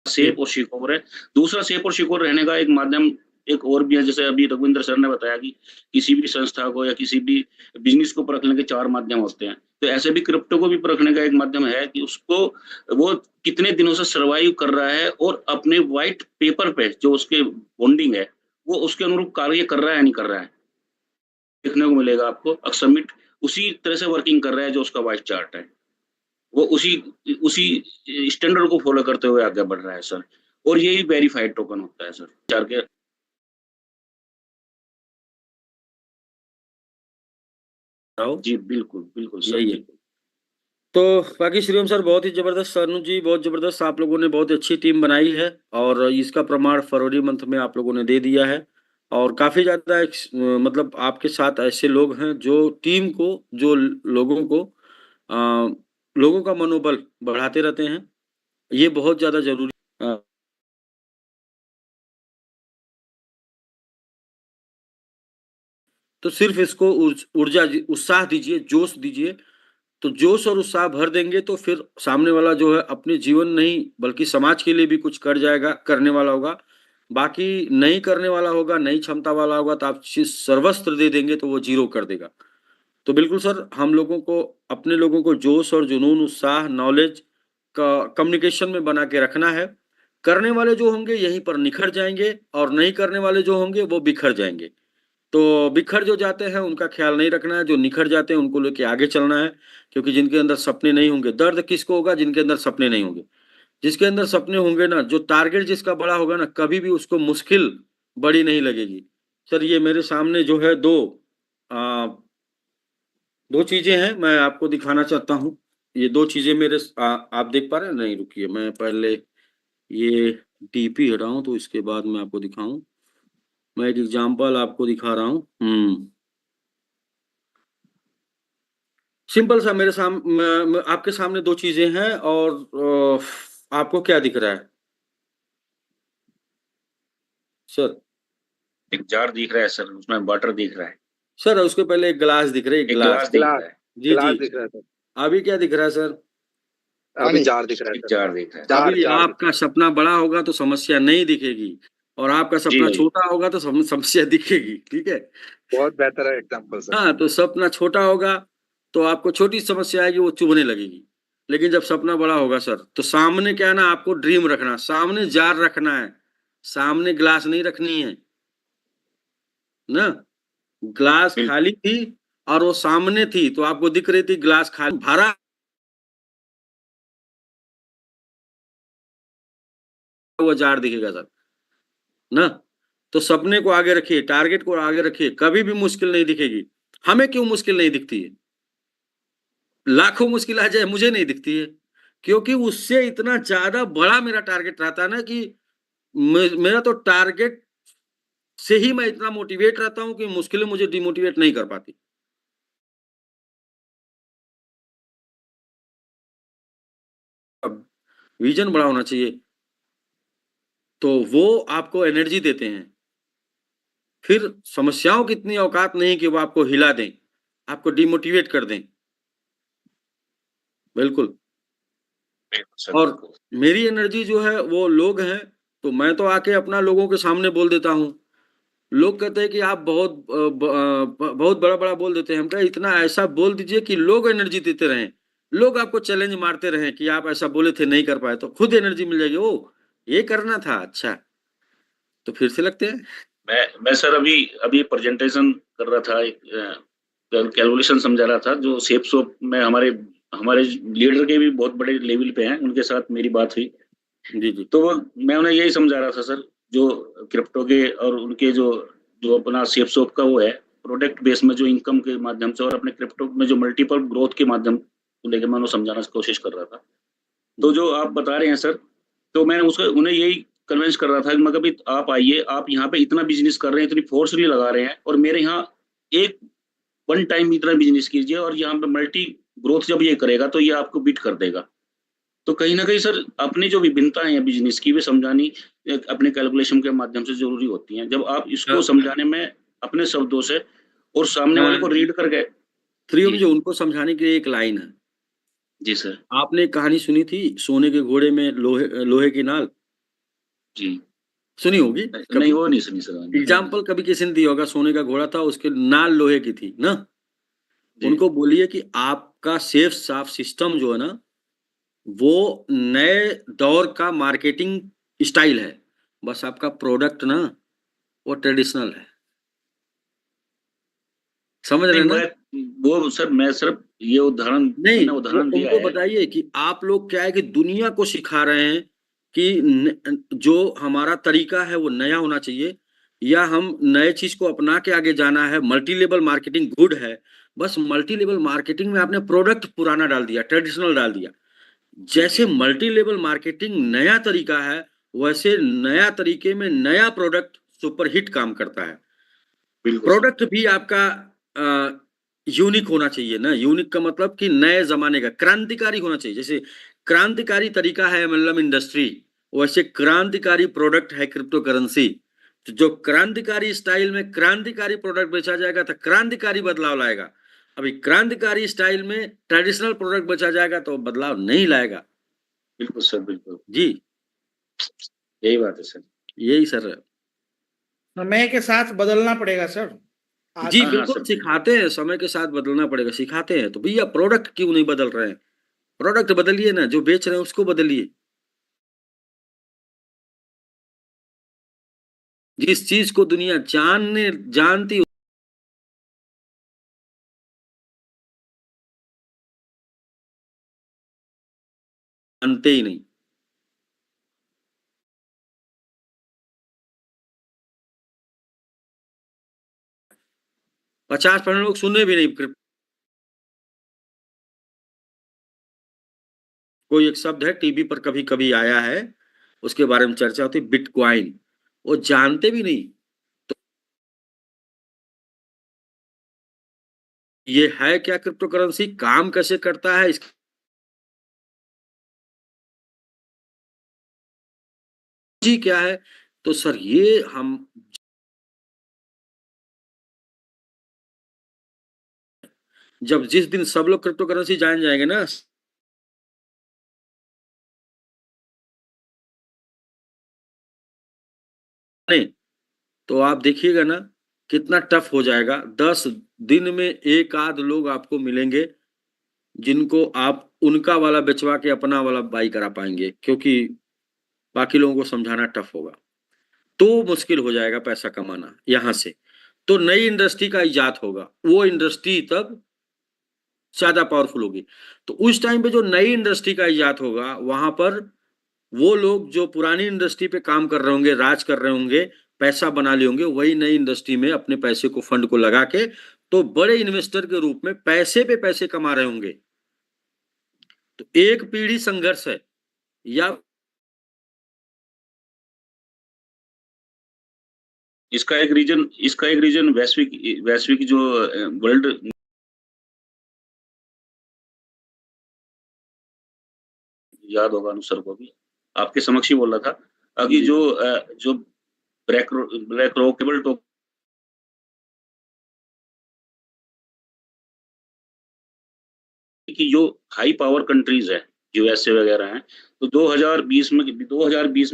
सेफ और सिक्योर है। दूसरा सेफ और सिक्योर रहने का एक माध्यम एक और भी है, जैसे अभी रघुविंदर सर ने बताया कि किसी भी संस्था को या किसी भी बिजनेस को परखने के 4 माध्यम होते हैं, तो ऐसे भी क्रिप्टो को भी परखने का एक माध्यम है कि उसको वो कितने दिनों से सर्वाइव कर रहा है और अपने व्हाइट पेपर पे जो उसके बॉन्डिंग है वो उसके अनुरूप कार्य कर रहा है या नहीं कर रहा है, देखने को मिलेगा आपको। सबमिट उसी तरह से वर्किंग कर रहा है जो उसका व्हाइट चार्ट है, वो उसी स्टैंडर्ड को फॉलो करते हुए आगे बढ़ रहा है सर, और यही वेरीफाइड टोकन होता है सर। चार के जी बिल्कुल बिल्कुल सर, यही है। तो बाकी श्रीराम सर बहुत ही जबरदस्त, सनु जी बहुत जबरदस्त, आप लोगों ने बहुत अच्छी टीम बनाई है और इसका प्रमाण फरवरी मंथ में आप लोगों ने दे दिया है। और काफी ज्यादा मतलब आपके साथ ऐसे लोग हैं जो टीम को, जो लोगों को लोगों का मनोबल बढ़ाते रहते हैं, ये बहुत ज्यादा जरूरी। तो सिर्फ इसको ऊर्जा उत्साह दीजिए, जोश दीजिए, तो जोश और उत्साह भर देंगे तो फिर सामने वाला जो है अपने जीवन नहीं बल्कि समाज के लिए भी कुछ कर जाएगा, करने वाला होगा। बाकी नहीं करने वाला होगा, नहीं क्षमता वाला होगा तो आप सर्वस्त्र दे देंगे तो वो जीरो कर देगा। तो बिल्कुल सर, हम लोगों को, अपने लोगों को जोश और जुनून, उत्साह, नॉलेज का कम्युनिकेशन में बना के रखना है। करने वाले जो होंगे यहीं पर निखर जाएंगे और नहीं करने वाले जो होंगे वो बिखर जाएंगे। तो बिखर जो जाते हैं उनका ख्याल नहीं रखना है, जो निखर जाते हैं उनको लेके आगे चलना है, क्योंकि जिनके अंदर सपने नहीं होंगे, दर्द किसको होगा? जिनके अंदर सपने नहीं होंगे। जिसके अंदर सपने होंगे ना, जो टारगेट जिसका बड़ा होगा ना, कभी भी उसको मुश्किल बड़ी नहीं लगेगी। सर ये मेरे सामने जो है दो चीजें हैं, मैं आपको दिखाना चाहता हूँ। ये 2 चीजें आप देख पा रहे हैं? नहीं, रुकिए, मैं पहले ये डीपी हटाऊं तो इसके बाद मैं आपको दिखाऊं। मैं एक एग्जांपल आपको दिखा रहा हूँ। सिंपल सा मेरे आपके सामने 2 चीजें हैं और आपको क्या दिख रहा है सर? एक जार दिख रहा है सर, उसमें वाटर दिख रहा है सर उसके पहले एक गिलास दिख रहा है, एक एक गिलास गिलास दिख रहा है, जी जी दिख रहा है सर। अभी क्या दिख रहा है सर? अभी जार दिख रहा है एक सर। जार दिख रहा है। अभी आपका सपना बड़ा होगा तो समस्या नहीं दिखेगी और आपका सपना जी। छोटा होगा तो समस्या दिखेगी। ठीक है, बहुत बेहतर है एग्जांपल सर। हाँ, तो सपना छोटा होगा तो आपको छोटी समस्या आएगी, वो चुभने लगेगी। लेकिन जब सपना बड़ा होगा सर, तो सामने क्या है ना, आपको ड्रीम रखना, सामने जार रखना है, सामने ग्लास नहीं रखनी है ना। ग्लास खाली थी और वो सामने थी तो आपको दिख रही थी ग्लास खाली, भरा हुआ जार दिखेगा सर ना। तो सपने को आगे रखिए, टारगेट को आगे रखिए, कभी भी मुश्किल नहीं दिखेगी। हमें क्यों मुश्किल नहीं दिखती है? लाखों मुश्किल आ जाए मुझे नहीं दिखती है, क्योंकि उससे इतना ज्यादा बड़ा मेरा टारगेट रहता है ना कि मेरा तो टारगेट से ही मैं इतना मोटिवेट रहता हूं कि मुश्किलें मुझे डिमोटिवेट नहीं कर पाती। अब विजन बड़ा होना चाहिए, तो वो आपको एनर्जी देते हैं। फिर समस्याओं की इतनी औकात नहीं कि वो आपको हिला दें, आपको डिमोटिवेट कर दें। बिल्कुल। और मेरी एनर्जी जो है वो लोग हैं, तो मैं तो आके अपना लोगों के सामने बोल देता हूँ। लोग कहते हैं कि आप बहुत बड़ा बड़ा बोल देते हैं। हम कहा इतना ऐसा बोल दीजिए कि लोग एनर्जी देते रहें, लोग आपको चैलेंज मारते रहें कि आप ऐसा बोले थे नहीं कर पाए, तो खुद एनर्जी मिल जाएगी। ओ ये करना था, अच्छा, तो फिर से लगते हैं। मैं सर अभी प्रेजेंटेशन कर रहा था, एक कैलकुलेशन समझा रहा था, जो सेप सोप में हमारे लीडर के भी बहुत बड़े लेवल पे हैं, उनके साथ मेरी बात हुई। जी जी। तो मैं उन्हें यही समझा रहा था सर, जो क्रिप्टो के और उनके जो अपना सेप सोप का वो है प्रोडक्ट बेस में जो इनकम के माध्यम से और अपने क्रिप्टो में जो मल्टीपल ग्रोथ के माध्यम को लेकर मैं उन्हें समझाने की कोशिश कर रहा था। तो जो आप बता रहे हैं सर, तो मैंने उन्हें यही कन्विंस कर रहा था कि मैं कभी आप आइए, आप यहाँ पे इतना बिजनेस कर रहे हैं, इतनी फोर्सली लगा रहे हैं, और मेरे यहाँ एक वन टाइम इतना बिजनेस कीजिए और यहाँ पे मल्टी ग्रोथ जब ये करेगा तो ये आपको बीट कर देगा। तो कहीं ना कहीं सर अपनी जो विभिन्नताएं हैं बिजनेस की, वे समझानी अपने कैलकुलेशन के माध्यम से जरूरी होती हैं। जब आप इसको समझाने में अपने शब्दों से और सामने वाले को रीड कर गए। श्रीओम जी, उनको समझाने के लिए एक लाइन है। जी सर। आपने एक कहानी सुनी थी, सोने के घोड़े में लोहे की नाल? जी सुनी होगी नहीं, कभी। वो नहीं सुनी सर। एग्जाम्पल कभी किसी ने दिया होगा, सोने का घोड़ा था, उसके नाल लोहे की थी ना। जी। उनको बोलिए कि आपका सेफ साफ सिस्टम जो है ना, वो नए दौर का मार्केटिंग स्टाइल है, बस आपका प्रोडक्ट ना वो ट्रेडिशनल है। समझ रहे नहीं हैं ना? वो सर मैं सिर्फ ये उदाहरण, नहीं, मैंने वो उदाहरण दिया उनको है। बताइए कि आप लोग क्या है कि दुनिया को सिखा रहे हैं कि जो हमारा तरीका है वो नया होना चाहिए, या हम नए चीज को अपना के आगे जाना है। मल्टी लेवल मार्केटिंग गुड है, बस मल्टी लेवल मार्केटिंग में आपने प्रोडक्ट पुराना डाल दिया, ट्रेडिशनल डाल दिया। जैसे मल्टी लेवल मार्केटिंग नया तरीका है, वैसे नया तरीके में नया प्रोडक्ट सुपर हिट काम करता है। बिल्कुल सर। प्रोडक्ट भी आपका यूनिक होना चाहिए ना। यूनिक का मतलब कि नए जमाने का, क्रांतिकारी होना चाहिए। जैसे क्रांतिकारी तरीका है एमएलएम इंडस्ट्री, वैसे क्रांतिकारी प्रोडक्ट है क्रिप्टो करेंसी। तो जो क्रांतिकारी स्टाइल में क्रांतिकारी प्रोडक्ट बेचा जाएगा तो क्रांतिकारी बदलाव लाएगा। अभी क्रांतिकारी स्टाइल में ट्रेडिशनल प्रोडक्ट बेचा जाएगा तो बदलाव नहीं लाएगा। बिल्कुल सर, बिल्कुल जी, यही बात है सर। यही सर। समय के साथ बदलना पड़ेगा सर। जी हाँ, बिल्कुल, सर। सिखाते हैं, समय के साथ बदलना पड़ेगा, सिखाते हैं। तो भैया प्रोडक्ट क्यों नहीं बदल रहे हैं? प्रोडक्ट बदलिए ना, जो बेच रहे हैं उसको बदलिए। जिस चीज को दुनिया जानती जानते ही नहीं। पचास परसेंट लोग सुने भी नहीं। कोई एक शब्द है टीवी पर कभी कभी आया है, उसके बारे में चर्चा होती, बिटकॉइन, वो जानते भी नहीं। तो ये है क्या क्रिप्टो करेंसी, काम कैसे करता है, इसकी जी क्या है? तो सर ये हम जब जिस दिन सब लोग क्रिप्टो करेंसी जान जाएंगे ना, नहीं तो आप देखिएगा ना कितना टफ हो जाएगा। 10 दिन में एक आध लोग आपको मिलेंगे जिनको आप उनका वाला बेचवा के अपना वाला बाई करा पाएंगे, क्योंकि बाकी लोगों को समझाना टफ होगा। तो मुश्किल हो जाएगा पैसा कमाना यहां से। तो नई इंडस्ट्री का इजाद होगा, वो इंडस्ट्री तब ज्यादा पावरफुल होगी। तो उस टाइम पे जो नई इंडस्ट्री का इजाद होगा, वहां पर वो लोग जो पुरानी इंडस्ट्री पे काम कर रहे होंगे, राज कर रहे होंगे, पैसा बना लिए होंगे, वही नई इंडस्ट्री में अपने पैसे को, फंड को लगा के तो बड़े इन्वेस्टर के रूप में पैसे पे पैसे कमा रहे होंगे। तो एक पीढ़ी संघर्ष है। या इसका एक रीजन वैश्विक जो वर्ल्ड याद होगा अनुसार को भी आपके समक्ष ही बोल रहा था, अभी जो ब्लैक रॉकेबल टोकन की जो हाई पावर कंट्रीज है, यूएसए वगैरह हैं, तो 2020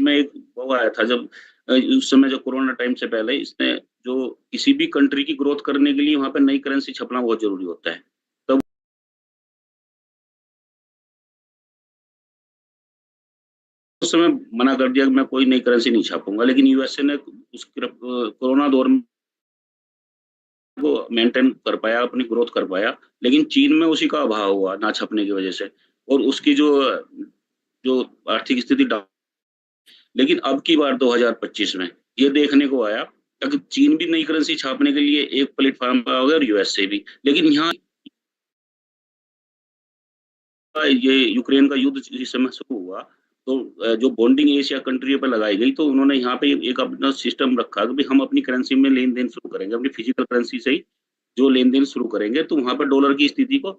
में एक वो आया था, जब उस समय जो कोरोना टाइम से पहले, इसने जो किसी भी कंट्री की ग्रोथ करने के लिए वहां पर नई करेंसी छपना बहुत जरूरी होता है। तब उस समय मना कर दिया कि मैं कोई नई करेंसी नहीं छापूंगा, लेकिन यूएसए ने उस कोरोना दौर में वो मेंटेन कर पाया, अपनी ग्रोथ कर पाया। लेकिन चीन में उसी का अभाव हुआ ना छपने की वजह से, और उसकी जो जो आर्थिक स्थिति लेकिन अब की बार 2025 में ये देखने को आया कि चीन भी नई करेंसी छापने के लिए एक प्लेटफॉर्म पर हो गया और यूएसए भी। लेकिन यहाँ ये यूक्रेन का युद्ध जिस समय शुरू हुआ, तो जो बॉन्डिंग एशिया कंट्री पर लगाई गई, तो उन्होंने यहाँ पे एक अपना सिस्टम रखा कि हम अपनी करेंसी में लेन देन शुरू करेंगे, अपनी फिजिकल करेंसी से ही जो लेन देन शुरू करेंगे, तो वहां पर डॉलर की स्थिति को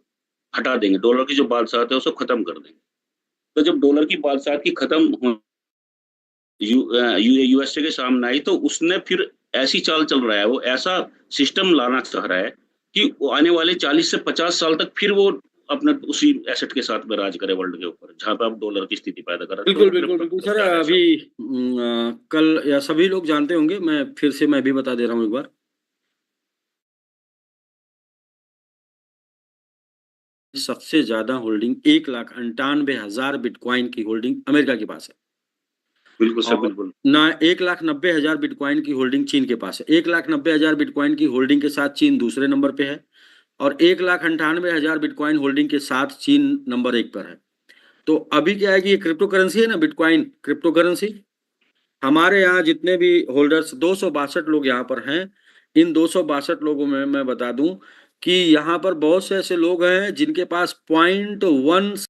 हटा देंगे, डॉलर की जो बादशाहत है उसको खत्म कर देंगे। तो जब डॉलर की बादशाहत की खत्म यूएसए के सामने आई, तो उसने फिर ऐसी चाल चल रहा है, वो ऐसा सिस्टम लाना चाह रहा है कि वो आने वाले 40 से 50 साल तक फिर वो अपने उसी एसेट के साथ में राज करे वर्ल्ड के ऊपर, जहां पे आप डॉलर की स्थिति पैदा कर रहे हैं। बिल्कुल तो बिल्कुल क्रिप्टो बिल्कुल सर। क्या है सर? अभी कल या सभी लोग जानते होंगे, मैं भी बता दे रहा हूँ एक बार। सबसे ज्यादा होल्डिंग 1,98,000 बिटकॉइन की होल्डिंग अमेरिका के पास है। बिल्कुल सर, और बिल्कुल। ना 1,90,000 बिटकॉइन की होल्डिंग चीन के पास है। 1,90,000 बिटकॉइन की होल्डिंग के साथ चीन दूसरे नंबर पे है, और 1,98,000 बिटकॉइन होल्डिंग के साथ चीन नंबर 1 पर है। तो अभी क्या है कि ये क्रिप्टो करेंसी है ना, बिटकॉइन क्रिप्टो करेंसी। हमारे यहाँ जितने भी होल्डर्स 262 लोग यहाँ पर हैं, इन 262 लोगों में मैं बता दूं कि यहाँ पर बहुत से ऐसे लोग हैं जिनके पास 0.1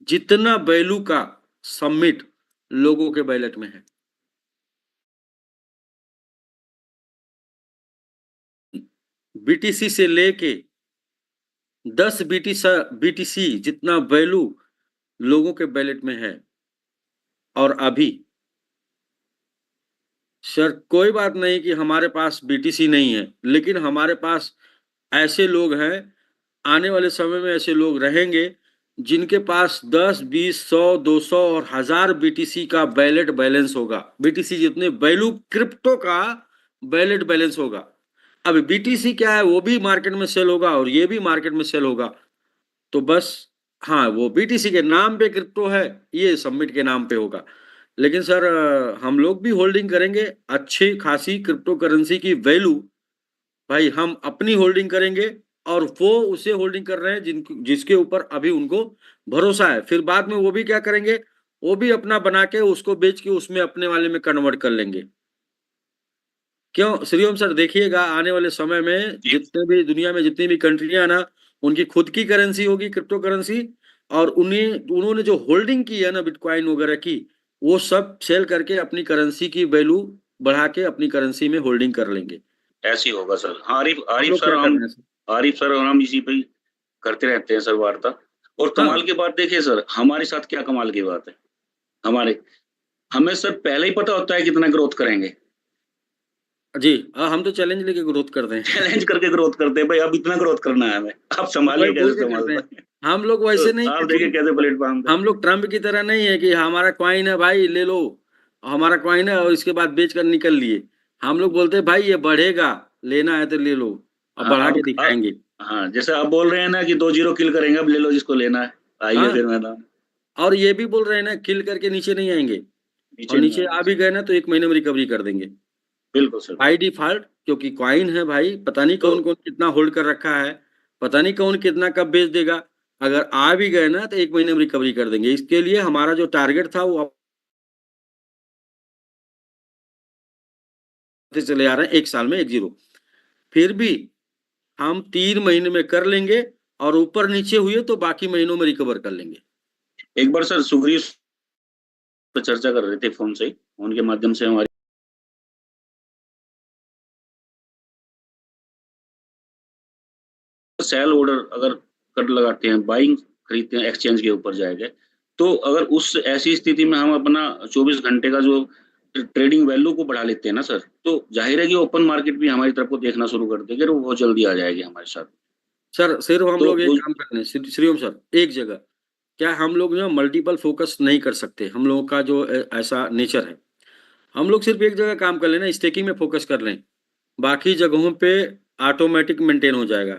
जितना वैल्यू का सबमिट लोगों के बैलेट में है। बीटीसी से लेके 10 बीटीसी जितना वैल्यू लोगों के बैलेट में है। और अभी सर कोई बात नहीं कि हमारे पास बीटीसी नहीं है, लेकिन हमारे पास ऐसे लोग हैं, आने वाले समय में ऐसे लोग रहेंगे जिनके पास 10, 20, 100, 200 और 1000 बीटीसी का बैलेट बैलेंस होगा। बीटीसी जितने वैल्यू क्रिप्टो का बैलेट बैलेंस होगा। अब बीटीसी क्या है, वो भी मार्केट में सेल होगा और ये भी मार्केट में सेल होगा। तो बस हाँ, वो बीटीसी के नाम पे क्रिप्टो है, ये सबमिट के नाम पे होगा। लेकिन सर हम लोग भी होल्डिंग करेंगे अच्छी खासी क्रिप्टो करेंसी की वैल्यू। भाई हम अपनी होल्डिंग करेंगे और वो उसे होल्डिंग कर रहे हैं जिसके ऊपर अभी उनको भरोसा है। फिर बाद में वो भी क्या करेंगे, वो भी अपना बना के उसको बेच के उसमें अपने वाले में कन्वर्ट कर लेंगे। क्यों श्रीओम सर, देखिएगा आने वाले समय में जितने भी दुनिया में जितनी भी कंट्रियां ना, उनकी खुद की करेंसी होगी क्रिप्टो करेंसी, और उन्होंने जो होल्डिंग की है ना बिटकॉइन वगैरह की, वो सब सेल करके अपनी करेंसी की वैल्यू बढ़ा के अपनी करेंसी में होल्डिंग कर लेंगे। ऐसे ही होगा सर। हाँ, आरिफ हम आरिफ लोग सर क्या कर हम रहे हैं सर? आरिफ सर और हम इसी पे ही करते रहते हैं सर वार्ता। और हाँ कमाल की बात देखिए सर, हमारे साथ क्या कमाल की बात है, हमें सर पहले ही पता होता है कितना ग्रोथ करेंगे। जी, हम तो चैलेंज लेके ग्रोथ करते हैं। चैलेंज करके ग्रोथ करते हैं, भाई अब इतना ग्रोथ करना है हमें, आप संभालिए भाई बोल कैसे के करते हैं। संभालते हैं। हम लोग वैसे नहीं तो कि आप देखिए कैसे प्लेटफॉर्म पे। हम लोग ट्रम्प की तरह नहीं है कि हमारा कॉइन है भाई ले लो, हमारा कॉइन है और इसके बाद बेच कर निकल लिए। हम लोग बोलते हैं भाई ये बढ़ेगा, लेना है तो ले लो, अब हाँ बढ़ा के अब दिखाएंगे। हाँ, जैसे आप बोल रहे हैं ना कि 2-0 किल करेंगे, अब ले लो जिसको लेना है, आइए हाँ, फिर मैदान। और ये भी बोल रहे हैं ना किल करके नीचे नहीं आएंगे, और नीचे नहीं नीचे आ आएंगे भी सर। गए ना तो 1 महीने में रिकवरी कर देंगे बिल्कुल सर, बाई बिल्कुल। डिफॉल्ट। क्योंकि कॉइन है भाई, पता नहीं तो कौन कौन कितना होल्ड कर रखा है, पता नहीं कौन कितना कब बेच देगा। अगर आ भी गए ना तो 1 महीने में रिकवरी कर देंगे। इसके लिए हमारा जो टारगेट था वो चले आ रहे हैं 1 साल में 1-0। फिर भी हम 3 महीने में कर लेंगे, और ऊपर नीचे हुए तो बाकी महीनों में रिकवर कर लेंगे। एक बार सर सुग्रीव पे चर्चा कर रहे थे फोन से ही, उनके माध्यम से हमारी सेल ऑर्डर अगर कर लगाते हैं, बाइंग खरीदते हैं, एक्सचेंज के ऊपर जाएंगे, तो अगर उस ऐसी स्थिति में हम अपना 24 घंटे का जो ट्रेडिंग वैल्यू को बढ़ा लेते हैं ना सर, तो जाहिर है कि ओपन मार्केट भी हमारी तरफ को देखना शुरू कर देगी और वो बहुत जल्दी आ जाएगी हमारे साथ। सर सिर्फ हम तो लोग एक काम कर रहे हैं श्रीओम सर, एक जगह क्या हम लोग ना मल्टीपल फोकस नहीं कर सकते। हम लोगों का जो ऐसा नेचर है, हम लोग सिर्फ एक जगह काम कर लेना, स्टेकिंग में फोकस कर लें, बाकी जगहों पे ऑटोमेटिक मेंटेन हो जाएगा।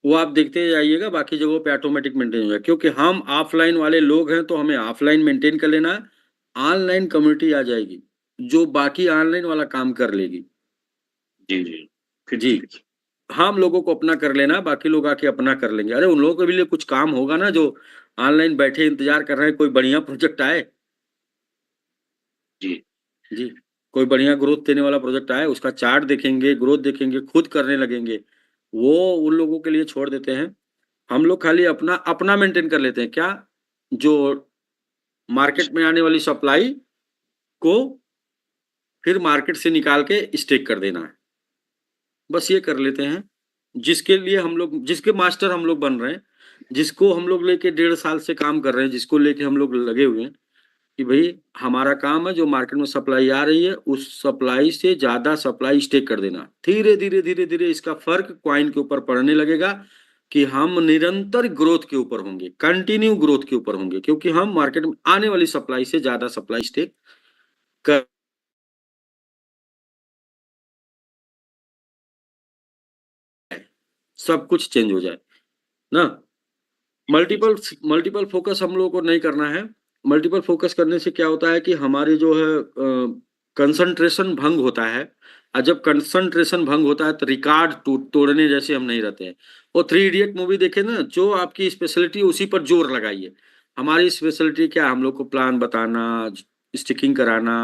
वो आप देखते जाइएगा, बाकी जगहों पे ऑटोमेटिक मेंटेन हो जाएगा। क्योंकि हम ऑफलाइन वाले लोग हैं तो हमें ऑफलाइन मेंटेन कर लेना है। ऑनलाइन कम्युनिटी आ जाएगी जो बाकी ऑनलाइन वाला काम कर लेगी। जी जी, फिर जी, ठीक है। हम लोगों को अपना कर लेना, बाकी लोग आके अपना कर लेंगे। अरे उन लोगों के भी लिए कुछ काम होगा ना, जो ऑनलाइन बैठे इंतजार कर रहे हैं कोई बढ़िया प्रोजेक्ट आए। जी जी, कोई बढ़िया ग्रोथ देने वाला प्रोजेक्ट आए, उसका चार्ट देखेंगे, ग्रोथ देखेंगे, खुद करने लगेंगे। वो उन लोगों के लिए छोड़ देते हैं। हम लोग खाली अपना अपना मेंटेन कर लेते हैं। क्या, जो मार्केट में आने वाली सप्लाई को फिर मार्केट से निकाल के स्टेक कर देना है, बस ये कर लेते हैं। जिसके लिए हम लोग, जिसके मास्टर हम लोग बन रहे हैं, जिसको हम लोग लेके 1.5 साल से काम कर रहे हैं, जिसको लेके हम लोग लगे हुए हैं, कि भाई हमारा काम है जो मार्केट में सप्लाई आ रही है उस सप्लाई से ज्यादा सप्लाई स्टेक कर देना। धीरे धीरे धीरे धीरे इसका फर्क क्वाइन के ऊपर पड़ने लगेगा कि हम निरंतर ग्रोथ के ऊपर होंगे, कंटिन्यू ग्रोथ के ऊपर होंगे, क्योंकि हम मार्केट में आने वाली सप्लाई से ज्यादा सप्लाई स्टेक कर सब कुछ चेंज हो जाए ना। मल्टीपल फोकस हम लोगों को नहीं करना है। मल्टीपल फोकस करने से क्या होता है कि हमारे जो है कंसंट्रेशन भंग होता है, और जब कंसंट्रेशन भंग होता है तो रिकॉर्ड तोड़ने जैसे हम नहीं रहते हैं। वो 3 इडियट मूवी देखे ना, जो आपकी स्पेशलिटी उसी पर जोर लगाइए। हमारी स्पेशलिटी क्या, हम लोग को प्लान बताना, स्टिकिंग कराना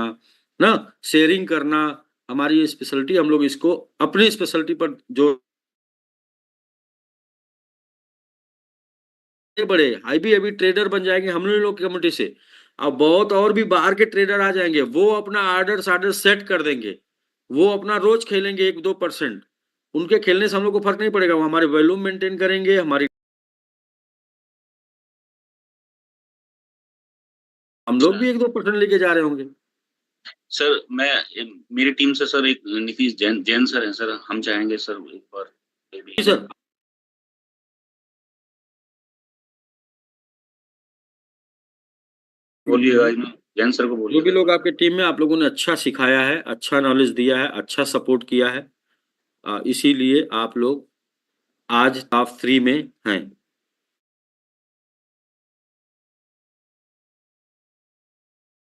ना, शेयरिंग करना, हमारी स्पेशलिटी। हम लोग इसको अपनी स्पेशलिटी पर जो बड़े हैवी ट्रेडर बन जाएंगे हम लोग की कम्युनिटी से। अब बहुत और भी बाहर के ट्रेडर आ जाएंगे, वो अपना आर्डर सेट कर देंगे, वो अपना रोज खेलेंगे 1-2%। उनके खेलने से हम लोग को फर्क नहीं पड़ेगा, वो हमारे वॉल्यूम मेंटेन करेंगे, हमारी हम लोग भी 1-2% लेके जा रहे होंगे। सर मेरी टीम से सर एक नीतीश जैन सर हैं सर, हम चाहेंगे सर एक बार जी सर, बोलिएगा, जैन सर को जो भी बोलिए। लोग आपके टीम में, आप लोगों ने अच्छा सिखाया है, अच्छा नॉलेज दिया है, अच्छा सपोर्ट किया है, इसीलिए आप लोग आज टॉप 3 में हैं।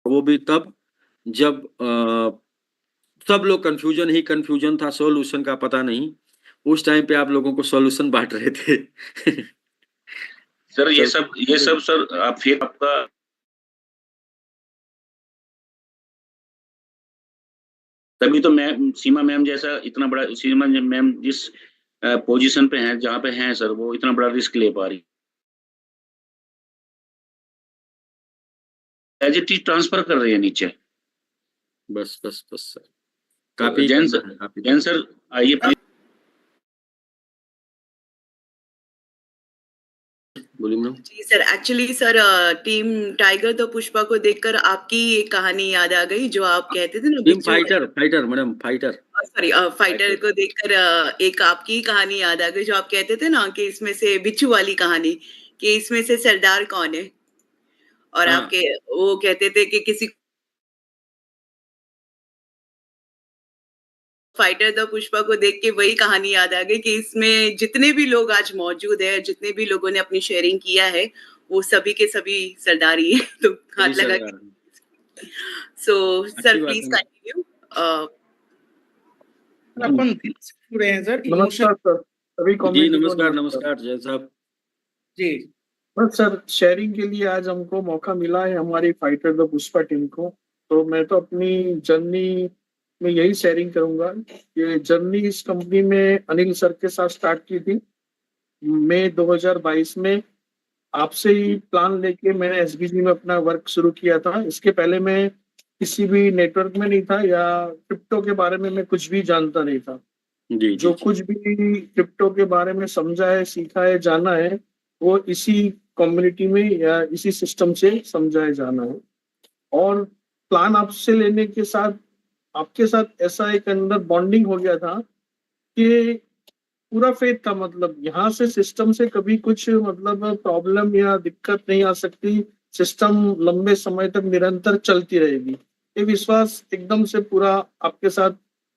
वो भी तब जब सब लोग कंफ्यूजन था, सॉल्यूशन का पता नहीं। उस टाइम पे आप लोगों को सॉल्यूशन बांट रहे थे। सर ये सब सर आप फिर आपका तभी तो मैम, सीमा मैम जैसा इतना बड़ा, सीमा मैम जिस पोजीशन पे हैं, जहाँ पे हैं सर, वो इतना बड़ा रिस्क ले पा रही, एज इट इज ट्रांसफर कर रही है नीचे। बस बस बस सर, काफी जैन करना है, काफी जैन सर आइए प्लीज। बोलिए मैडम। जी sir, actually sir team tiger तो पुष्पा को देखकर आपकी एक कहानी याद आ गई, जो आप कहते थे ना टीम बिच्छू। Fighter madam, fighter. Sorry, fighter को देखकर एक आपकी कहानी याद आ गई, जो आप कहते थे ना कि इसमें से बिच्छू वाली कहानी, कि इसमें से सरदार कौन है, और हाँ। आपके वो कहते थे कि किसी फाइटर द पुष्पा को देख के वही कहानी याद आ गई कि इसमें जितने भी लोग आज मौजूद है, जितने भी लोगों ने अपनी शेयरिंग किया है, वो सभी के सभी सरदार ही है। तो हाथ लगा के। So sir please continue. अपन दिल से जुड़े हैं सर, नमस्कार सर, सभी जी कम्युनिटी को नमस्कार जय साहब जी। बस सर, शेयरिंग के लिए आज हमको मौका मिला है हमारी फाइटर द पुष्पा टीम को। तो मैं तो अपनी जर्नी में यही शेयरिंग करूंगा। ये जर्नी इस कंपनी में अनिल सर के साथ स्टार्ट की थी मई 2022 में। आपसे ही प्लान लेके मैंने एसबीजी में अपना वर्क शुरू किया था। इसके पहले मैं किसी भी नेटवर्क में नहीं था, या क्रिप्टो के बारे में मैं कुछ भी जानता नहीं था। जी जो कुछ भी क्रिप्टो के बारे में समझा है, सीखा है, जाना है, वो इसी कम्युनिटी में या इसी सिस्टम से समझाया जाना है। और प्लान आपसे लेने के साथ आपके साथ ऐसा एक अंदर बॉन्डिंग हो गया था कि पूरा फेथ था, मतलब यहाँ से सिस्टम से कभी कुछ मतलब प्रॉब्लम या दिक्कत नहीं आ सकती, सिस्टम लंबे समय तक निरंतर चलती रहेगी। ये विश्वास एकदम से पूरा आपके साथ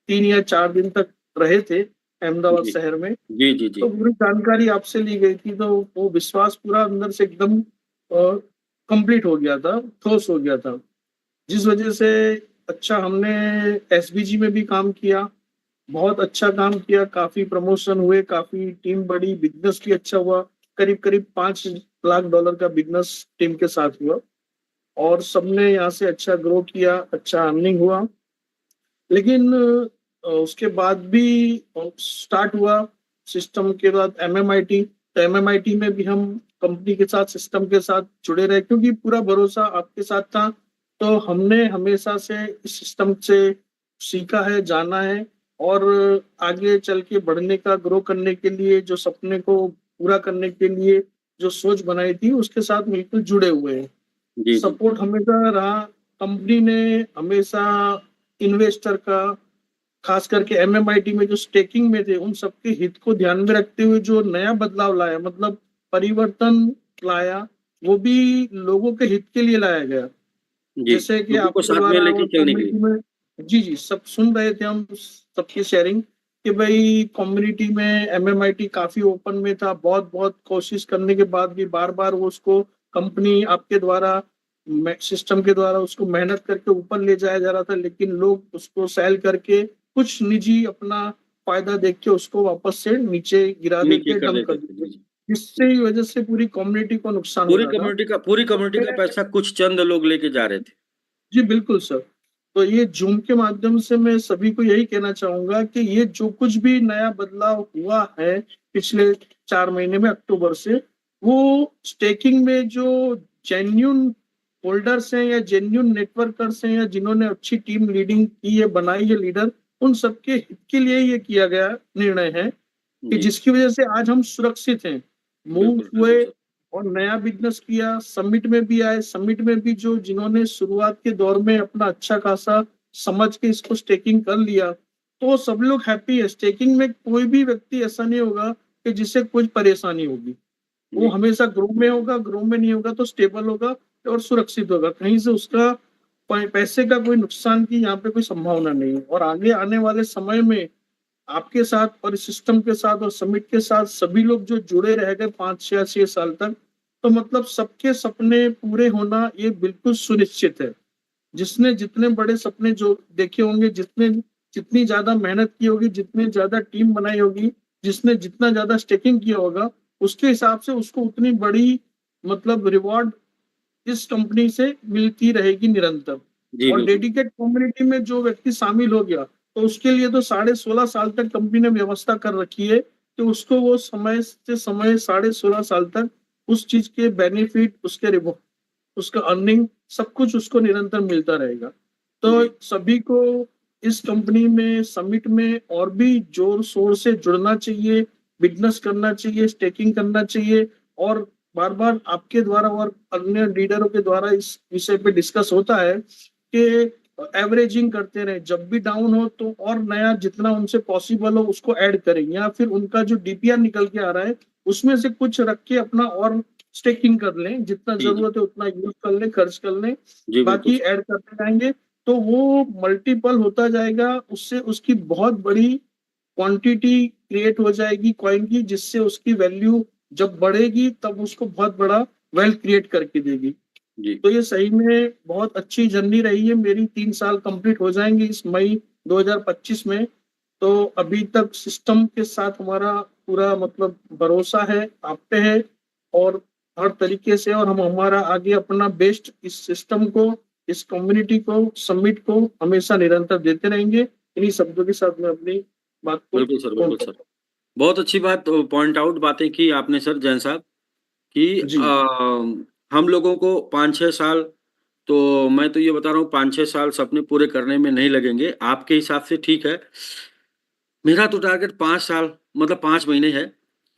3 या 4 दिन तक रहे थे अहमदाबाद शहर में। जी जी जी तो पूरी जानकारी आपसे ली गई थी, तो वो विश्वास पूरा अंदर से एकदम कंप्लीट हो गया था, ठोस हो गया था। जिस वजह से अच्छा हमने एसबीजी में भी काम किया, बहुत अच्छा काम किया, काफी प्रमोशन हुए, काफी टीम बढ़ी, बिजनेस भी अच्छा हुआ। करीब करीब $5 लाख का बिजनेस टीम के साथ हुआ, और सबने यहाँ से अच्छा ग्रो किया, अच्छा अर्निंग हुआ। लेकिन उसके बाद भी स्टार्ट हुआ सिस्टम के बाद एमएमआईटी। तो एमएमआईटी में भी हम कंपनी के साथ, सिस्टम के साथ जुड़े रहे, क्योंकि पूरा भरोसा आपके साथ था। तो हमने हमेशा से इस सिस्टम से सीखा है, जाना है, और आगे चल के बढ़ने का, ग्रो करने के लिए, जो सपने को पूरा करने के लिए जो सोच बनाई थी, उसके साथ बिल्कुल जुड़े हुए हैं। जी सपोर्ट हमेशा रहा। कंपनी ने हमेशा इन्वेस्टर का, खास करके एमएमआईटी में जो स्टेकिंग में थे, उन सबके हित को ध्यान में रखते हुए जो नया बदलाव लाया, मतलब परिवर्तन लाया, वो भी लोगों के हित के लिए लाया गया। जी, जैसे कि लोगों को आपके साथ में द्वारा लेके और चलने के लिए। कम्युनिटी में, जी जी, सब सुन रहे थे हम सबकी शेयरिंग कि भाई कम्युनिटी में एमएमआईटी काफी ओपन में था, बहुत बहुत कोशिश करने के बाद भी बार बार वो उसको कंपनी आपके द्वारा सिस्टम के द्वारा उसको मेहनत करके ऊपर ले जाया जा रहा था, लेकिन लोग उसको सेल करके कुछ निजी अपना फायदा देख के उसको वापस से नीचे गिरा नीचे देते, कर डंप कर देते थे। देते, जी, जिससे वजह से पूरी कम्युनिटी को नुकसान हो रहा था। पूरी कम्युनिटी का पैसा कुछ चंद लोग लेके जा रहे थे। जी बिल्कुल सर। तो ये जूम के माध्यम से मैं सभी को यही कहना चाहूंगा कि ये जो कुछ भी नया बदलाव हुआ है पिछले 4 महीने में, अक्टूबर से, वो स्टेकिंग में जो जेन्यून होल्डर्स हैं या जेन्यून नेटवर्कर्स हैं या जिन्होंने अच्छी टीम लीडिंग की है, बनाई है लीडर, उन सबके हित के लिए ये किया गया निर्णय है कि जी, जिसकी वजह से आज हम सुरक्षित हैं, मूव बिल्कुल हुए बिल्कुल सर। और नया बिजनेस किया, समिट में भी आए। समिट में भी जो जिन्होंने शुरुआत के दौर में अपना अच्छा खासा समझ के इसको स्टेकिंग कर लिया, तो सब लोग हैप्पी है। स्टेकिंग में कोई भी व्यक्ति ऐसा नहीं होगा कि जिसे कुछ परेशानी होगी, वो जी, हमेशा ग्रो में होगा, ग्रो में नहीं होगा तो स्टेबल होगा और सुरक्षित होगा, कहीं से उसका पैसे का कोई नुकसान की यहाँ पे कोई संभावना नहीं है। और आगे आने वाले समय में आपके साथ और सिस्टम के साथ और समिट के साथ सभी लोग जो जुड़े रह गए 5 या 6 साल तक, तो मतलब सबके सपने पूरे होना ये बिल्कुल सुनिश्चित है। जिसने जितने बड़े सपने जो देखे होंगे, जितने जितनी ज्यादा मेहनत की होगी, जितनी ज्यादा टीम बनाई होगी, जिसने जितना ज्यादा स्टेकिंग किया होगा, उसके हिसाब से उसको उतनी बड़ी मतलब रिवॉर्ड इस कंपनी से मिलती रहेगी निरंतर। जी और बिल्कुल। डेडिकेट कम्युनिटी में जो व्यक्ति शामिल हो गया, तो उसके लिए तो 16.5 साल तक कंपनी ने व्यवस्था कर रखी है कि उसको वो समय से समय 16.5 साल तक उस चीज के बेनिफिट, उसके रिवॉर्ड, उसका अर्निंग, सब कुछ उसको निरंतर मिलता रहेगा। तो जी, सभी को इस कंपनी में, समिट में और भी जोर शोर से जुड़ना चाहिए, बिजनेस करना चाहिए, स्टेकिंग करना चाहिए। और बार बार आपके द्वारा और अन्य लीडरों के द्वारा इस विषय पे डिस्कस होता है कि एवरेजिंग करते रहे, जब भी डाउन हो तो और नया जितना उनसे पॉसिबल हो उसको ऐड करें, या फिर उनका जो डीपीआर निकल के आ रहा है उसमें से कुछ रख के अपना और स्टेकिंग कर लें, जितना जी, जी, जरूरत है उतना यूज कर लें, खर्च कर लें, जी बिल्कुल बाकी सर। ऐड करते जाएंगे तो वो मल्टीपल होता जाएगा। उससे उसकी बहुत बड़ी क्वांटिटी क्रिएट हो जाएगी कॉइन की, जिससे उसकी वैल्यू जब बढ़ेगी तब उसको बहुत बड़ा वेल्थ क्रिएट करके देगी। जी, तो ये सही में बहुत अच्छी जर्नी रही है मेरी। 3 साल कंप्लीट हो जाएंगे इस मई 2025 में। तो अभी तक सिस्टम के साथ हमारा पूरा मतलब भरोसा है, आप पे है और हर तरीके से, और हम हमारा आगे अपना बेस्ट इस सिस्टम को, इस कम्युनिटी को, समिट को हमेशा निरंतर देते रहेंगे। इन्हीं शब्दों के साथ मैं अपनी बात को बिल्कुल सर, पूर्ण बिल्कुल सर। करता बहुत अच्छी बात पॉइंट आउट बातें की आपने सर जैन साहब कि हूँ। जी हम लोगों को 5-6 साल, तो मैं तो ये बता रहा हूँ 5-6 साल सपने पूरे करने में नहीं लगेंगे। आपके हिसाब से ठीक है। मेरा तो टारगेट 5 साल मतलब 5 महीने है।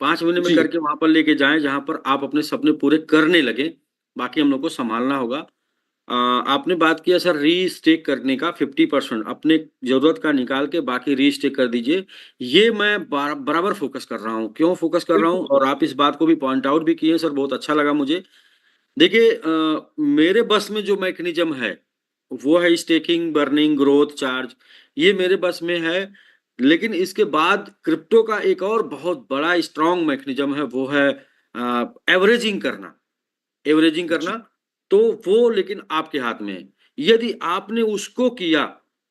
5 महीने में जी करके वहाँ पर लेके जाएँ जहाँ पर आप अपने सपने पूरे करने लगें। बाकी हम लोग को सँभालना होगा। आपने बात किया सर री-स्टेक करने का 50% अपने ज़रूरत का निकाल के बाकी री-स्टेक कर दीजिए। ये मैं बराबर फ़ोकस कर रहा हूँ। क्यों फ़ोकस कर रहा बिल्कुल हूँ सर। और आप इस बात को भी पॉइंट आउट भी किए सर, बहुत अच्छा लगा मुझे। देखिए मेरे बस में जो मैकेनिज़्म है, वो है स्टेकिंग, बर्निंग, ग्रोथ, चार्ज, ये मेरे बस में है। लेकिन इसके बाद क्रिप्टो का एक और बहुत बड़ा स्ट्रॉन्ग मैकेनिज़्म है, वो है एवरेजिंग करना। एवरेजिंग जी करना, तो वो लेकिन आपके हाथ में है। यदि आपने उसको किया,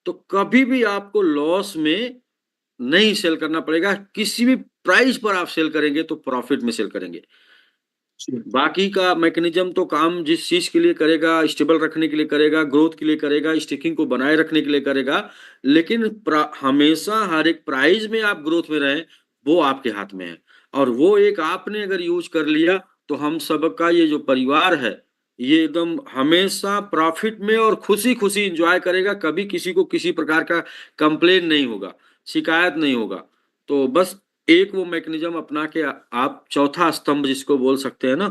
तो कभी भी आपको लॉस में नहीं सेल करना पड़ेगा। किसी भी प्राइस पर आप सेल करेंगे, तो प्रॉफ़िट में सेल करेंगे। जी बाकी का मैकेनिज़्म तो काम जिस चीज़ के लिए करेगा, स्टेबल रखने के लिए करेगा, ग्रोथ के लिए करेगा, स्टिकिंग को बनाए रखने के लिए करेगा, लेकिन हमेशा हर एक प्राइस में आप ग्रोथ में रहें, वो आपके हाथ में है। और वो एक आपने अगर यूज़ कर लिया, तो हम सबका ये जो परिवार है, ये एकदम हमेशा प्रॉफ़िट में और खुशी-खुशी एन्जॉय करेगा, कभी किसी को किसी प्रकार का कंप्लेन नहीं होगा, शिकायत नहीं होगा। तो बस एक वो मैकेनिज़्म अपना के आप चौथा स्तंभ जिसको बोल सकते हैं ना,